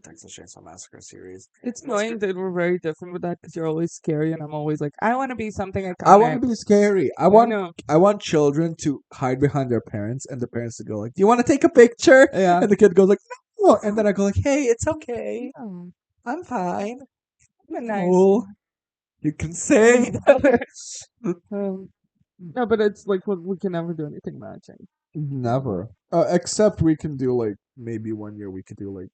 Texas Chainsaw Massacre series. It's annoying that we're very different with that because you're always scary, and I'm always like, I want to be something iconic. I want to be scary. I know. want children to hide behind their parents, and the parents to go like, "Do you want to take a picture?" Yeah. And the kid goes like, "No," and then I go like, "Hey, it's okay. Oh, I'm fine. but nice. Cool. You can say that." No, but it's like we can never do anything matching. Never. Except we can do like maybe one year we could do like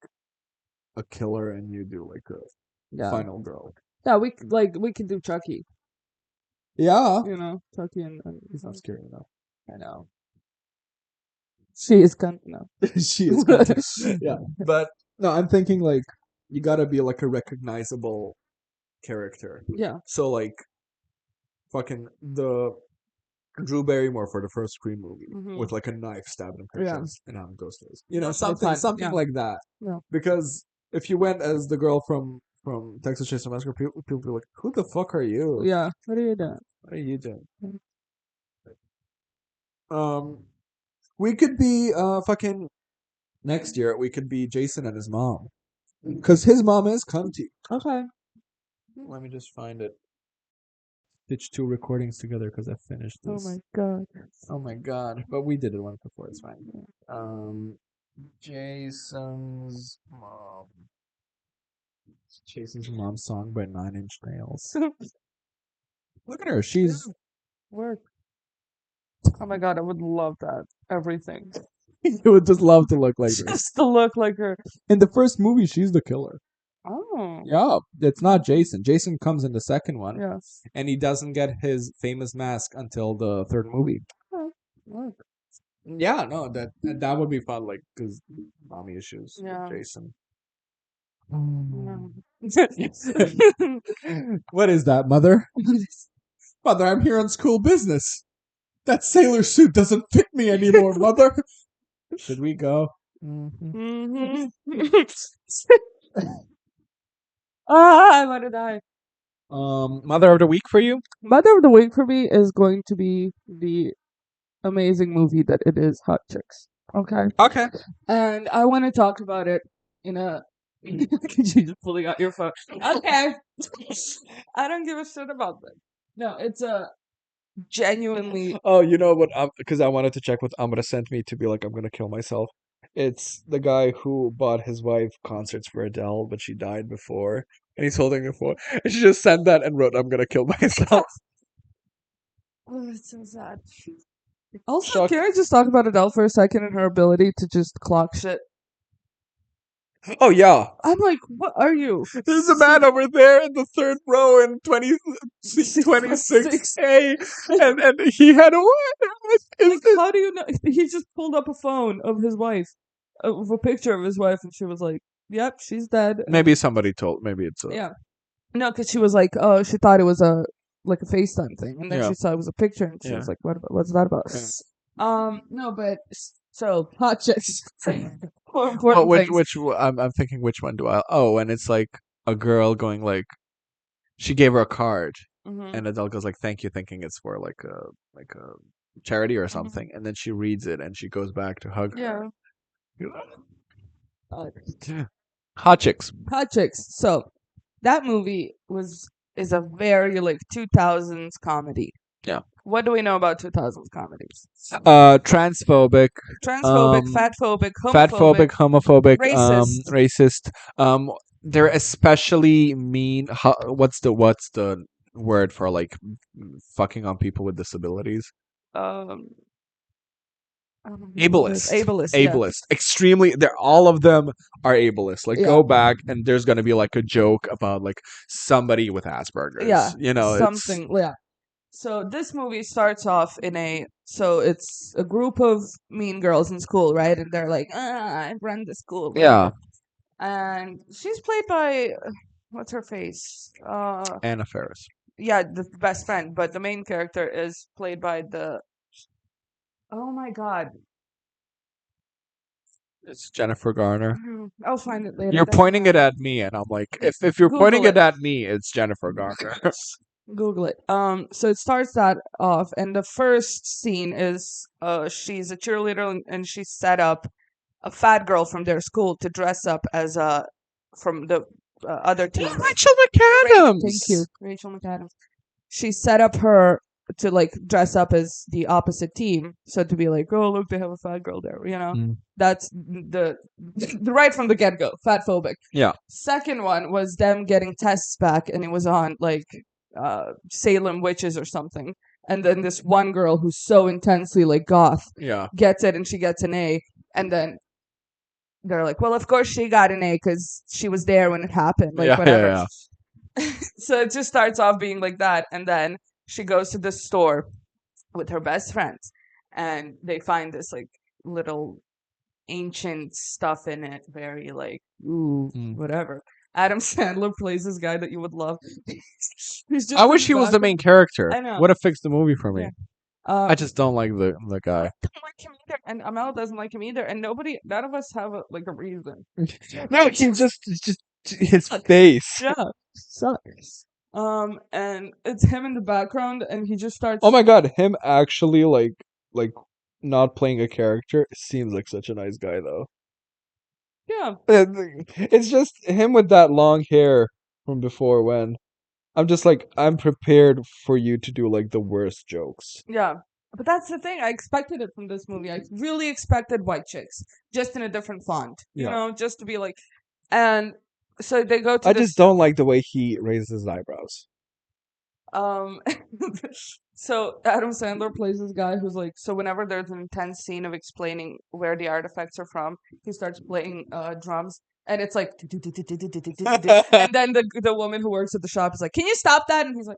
a killer, and you do like a Yeah. final girl. Yeah, we can do Chucky. Yeah. You know, Chucky and He's not scary enough. I know. She is cunt no. She is good. Yeah. But no, I'm thinking like you gotta be like a recognizable character. Yeah. So like fucking the Drew Barrymore for the first Scream movie with like a knife stabbed in her Yeah. chest and I'm Ghostface. You know, That's something fine. something Yeah. like that. Yeah. Because if you went as the girl from Texas Chainsaw Massacre, people be like, "Who the fuck are you? Yeah. What are you doing? What are you doing?" Mm. We could be fucking next year. We could be Jason and his mom, because his mom is cunty. Okay. Let me just find it. Stitch 2 recordings together because I finished Oh this. my god. Oh my god! But we did it once before. It's fine. Jason's mom. Jason's Mom song by Nine Inch Nails. Look at her. She's. Work. Oh my god, I would love that. Everything. You would just love to look like her. Just to look like her. In the first movie, she's the killer. Oh. Yeah, it's not Jason. Jason comes in the second one, Yeah. and he doesn't get his famous mask until the third movie. Oh, work. Yeah, no, that would be fun, like, because mommy issues Yeah. with Jason. What is that, Mother? Mother, I'm here on school business. That sailor suit doesn't fit me anymore, Mother. Should we go? Mhm. I want to die. Mother of the week for you? Mother of the Week for me is going to be the amazing movie that it is, Hot Chicks. Okay. Okay. And I want to talk about it in a. You just pulling out your phone. Okay. I don't give a shit about that. No, it's a genuinely. Oh, you know what? Because I wanted to check what Amra sent me to be like, I'm gonna kill myself. It's the guy who bought his wife concerts for Adele, but she died before, and he's holding her phone. And she just sent that and wrote, "I'm gonna kill myself." Oh, it's so sad. Also, Shock. can I just talk about Adele for a second and her ability to just clock shit? Oh yeah, I'm like, what are you? there's a man over there in the third row in 26A, and he had a what? Like, how do you know? He just pulled up a phone of his wife, of a picture of his wife, and she was like, "Yep, she's dead." Maybe somebody told. Maybe it's a. Yeah, no, because she was like, "Oh, she thought it was a like a FaceTime thing," and then Yeah. she saw it was a picture, and she Yeah. was like, what's that about?" No, but so hot chicks. More important things. I'm thinking which one do I? Oh, and it's like a girl going like, she gave her a card, Mhm. and Adele goes like, "Thank you," thinking it's for like a charity or something, and then she reads it and she goes back to hug her. Yeah. Hot chicks. Hot Chicks. So that movie is a very like 2000s comedy. Yeah. What do we know about 2000s comedies? Transphobic, Transphobic, um, fatphobic, fatphobic, homophobic, racist. racist. They're especially mean. What's the word for like fucking on people with disabilities? Um, Ableist. ableist. Yeah. Ableist. Extremely. They're all of them are ableist. Like Yeah. go back and there's gonna be like a joke about like somebody with Asperger's. Yeah, You know, something. Yeah. So this movie starts off so it's a group of mean girls in school, right? And they're like, I run the school. Yeah. whatever." And she's played by what's her face? Anna Faris. Yeah, the best friend, but the main character is played by the. Oh my god, It's Jennifer Garner. I'll find it later. You're doesn't pointing it matter. at me, and I'm like, if you're Google pointing it. it at me, it's Jennifer Garner. Google it. So it starts that off, and the first scene is she's a cheerleader and she set up a fat girl from their school to dress up as from the other team. Rachel McAdams. Thank you, Rachel McAdams. She set up her to like dress up as the opposite team, so to be like, oh look, they have a fat girl there. You know, that's the right from the get go, fat phobic. Yeah. Second one was them getting tests back, and it was on like Salem witches or something. And then this one girl who's so intensely like goth gets it, and she gets an A, and then they're like, well, of course she got an A because she was there when it happened, like whatever. So it just starts off being like that, and then she goes to the store with her best friends, and they find this like little ancient stuff in it, very like whatever. Adam Sandler plays this guy that you would love. I wish he was the main character. I know. Would have fixed the movie for me. Yeah. I just don't like the guy. I don't like him either, and Amel doesn't like him either, and none of us have a reason. No, he's just his face. Yeah, sucks. And it's him in the background, and he just starts. Oh my god, him actually like not playing a character seems like such a nice guy though. Yeah. It's just him with that long hair from before when I'm just like, I'm prepared for you to do like the worst jokes. Yeah. But that's the thing. I expected it from this movie. I really expected white chicks, just in a different font. You know, just to be like, and so they go to. I just don't like the way he raises his eyebrows. So Adam Sandler plays this guy who's like, so whenever there's an intense scene of explaining where the artifacts are from, he starts playing drums, and it's like, and then the woman who works at the shop is like, can you stop that? And he's like,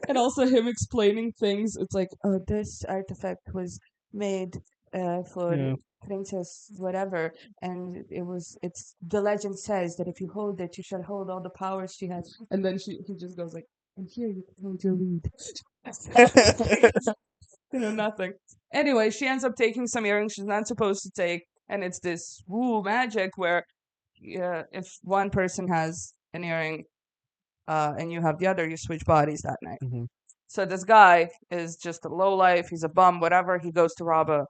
and also him explaining things. It's like, oh, this artifact was made for princess whatever, and it's the legend says that if you hold it, you should hold all the powers she has. And then he just goes like, and here you can hold your reed. Nothing. Anyway, she ends up taking some earrings she's not supposed to take, and it's this woo magic where if one person has an earring and you have the other, you switch bodies that night. Mhm. So this guy is just a lowlife, he's a bum, whatever. He goes to rob a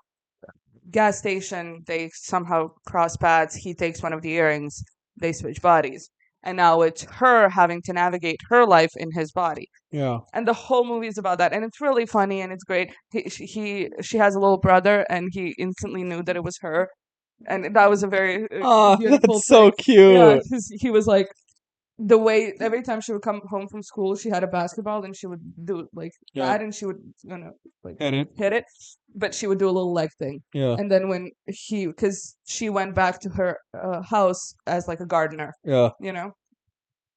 gas station, they somehow cross paths, he takes one of the earrings, they switch bodies. And now it's her having to navigate her life in his body. Yeah. And the whole movie is about that, and it's really funny and it's great. She has a little brother, and he instantly knew that it was her, and that was a very Oh, beautiful that's so thing. cute. Yeah, because he was like, the way every time she would come home from school, she had a basketball, and she would do like Yeah. that, and she would like Hit it. hit it, but she would do a little leg thing. Yeah. And then when because she went back to her house as like a gardener, Yeah.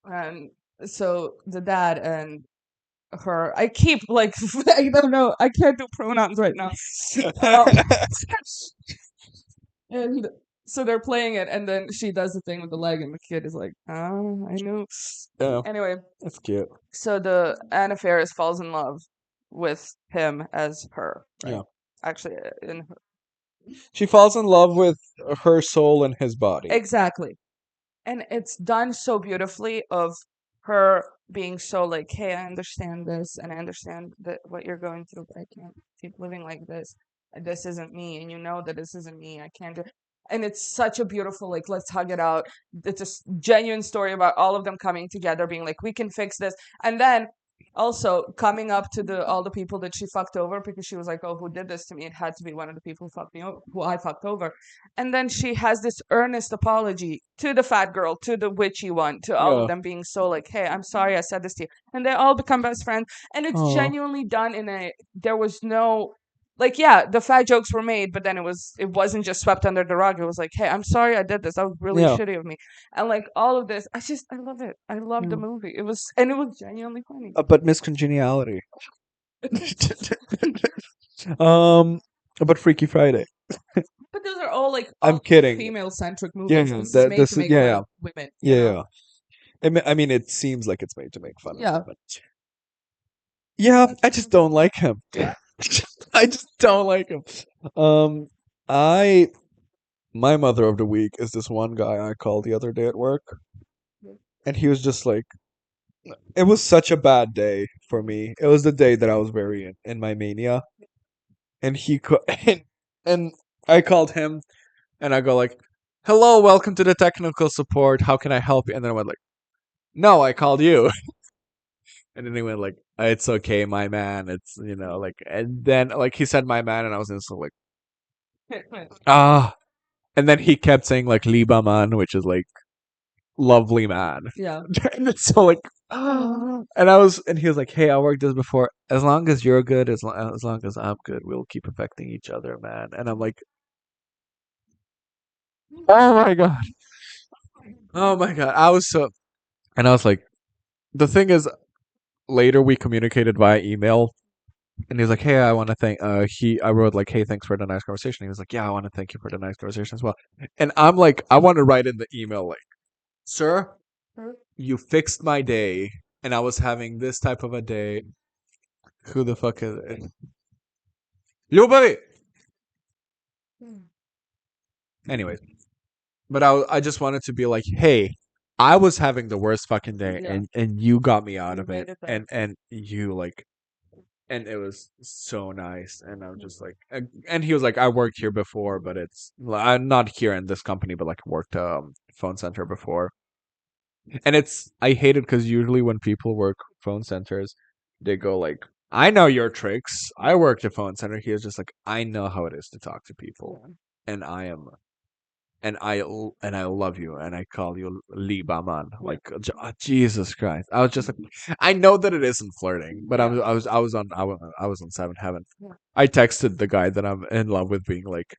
and so the dad and her, I keep like I don't know, I can't do pronouns right now. And so they're playing it, and then she does the thing with the leg, and the kid is like, "Oh, I knew." Yeah. Anyway, That's cute. so the Anna Faris falls in love with him as her. Right? Yeah. Actually, in She falls in love with her soul and his body. exactly, and it's done so beautifully of her being so like, "Hey, I understand this, and I understand that what you're going through, but I can't keep living like this. This isn't me, and you know that this isn't me. I can't do." And it's such a beautiful, like, let's hug it out. It's a genuine story about all of them coming together, being like, we can fix this. And then also coming up to all the people that she fucked over, because she was like, oh, who did this to me? It had to be one of the people who fucked me over, who I fucked over. And then she has this earnest apology to the fat girl, to the witchy one, to all Yeah. of them, being so like, hey, I'm sorry I said this to you. And they all become best friends. And it's Aw. genuinely done there was no, like, yeah, the fat jokes were made, but then it wasn't just swept under the rug. It was like, hey, I'm sorry I did this. That was really Yeah. shitty of me. And like all of this, I love it. I love the Yeah. movie. It was genuinely funny. But Miss Congeniality. But Freaky Friday. But those are all like I'm kidding. female centric movies. Yeah, This is made to make fun of women. you know? Yeah. I mean, it seems like it's made to make fun Yeah. of him. Yeah, I just don't like him. I just don't like him. My mother of the week is this one guy I called the other day at work, and he was just like, it was such a bad day for me. It was the day that I was very in my mania, and and I called him, and I go like, "Hello, welcome to the technical support. How can I help you?" And then I went like, "No, I called you." And then he went like, "It's okay, my man. It's like." And then like he said, "My man," and I was instantly like, "Ah." And then he kept saying like "Lieber Mann," which is like lovely man. Yeah. And it's so like, and he was like, "Hey, I worked this before. As long as you're good, as long as I'm good, we'll keep affecting each other, man." And I'm like, "Oh my god, oh my god!" I was like, the thing is, later we communicated via email, and he was like, "Hey, I want to thank." I wrote like, "Hey, thanks for the nice conversation." He was like, "Yeah, I want to thank you for the nice conversation as well." And I'm like, I want to write in the email like, "Sir, you fixed my day, and I was having this type of a day. Who the fuck is it? Yo, buddy." Anyways, but I just wanted to be like, "Hey, I was having the worst fucking day, Yeah. and you got me out You of made it, it better. and you like." And it was so nice, and I was just like, and he was like, "I worked here before, but I'm not here in this company, but like worked phone center before." And I hate it because usually when people work phone centers, they go like, "I know your tricks. I worked at phone center." He was just like, "I know how it is to talk to people, and I love you, and I call you Lieber Mann." Like, Jesus Christ! I was just like, I know that it isn't flirting, but I was on Seventh Heaven. Yeah. I texted the guy that I'm in love with, being like,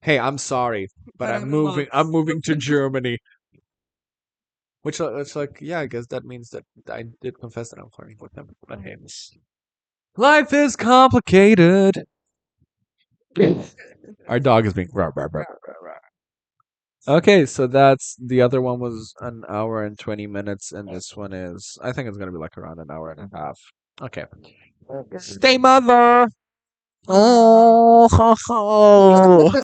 "Hey, I'm sorry, but I'm I'm in love." moving. I'm moving to Germany." Which it's like, yeah, I guess that means that I did confess that I'm flirting with him. But hey, life is complicated. Our dog is being rah, rah, rah. Okay, so that's the other one was an hour and 20 minutes, and this one is I think it's gonna be like around an hour and a half. Okay. Stay mother. Oh, ho, ho.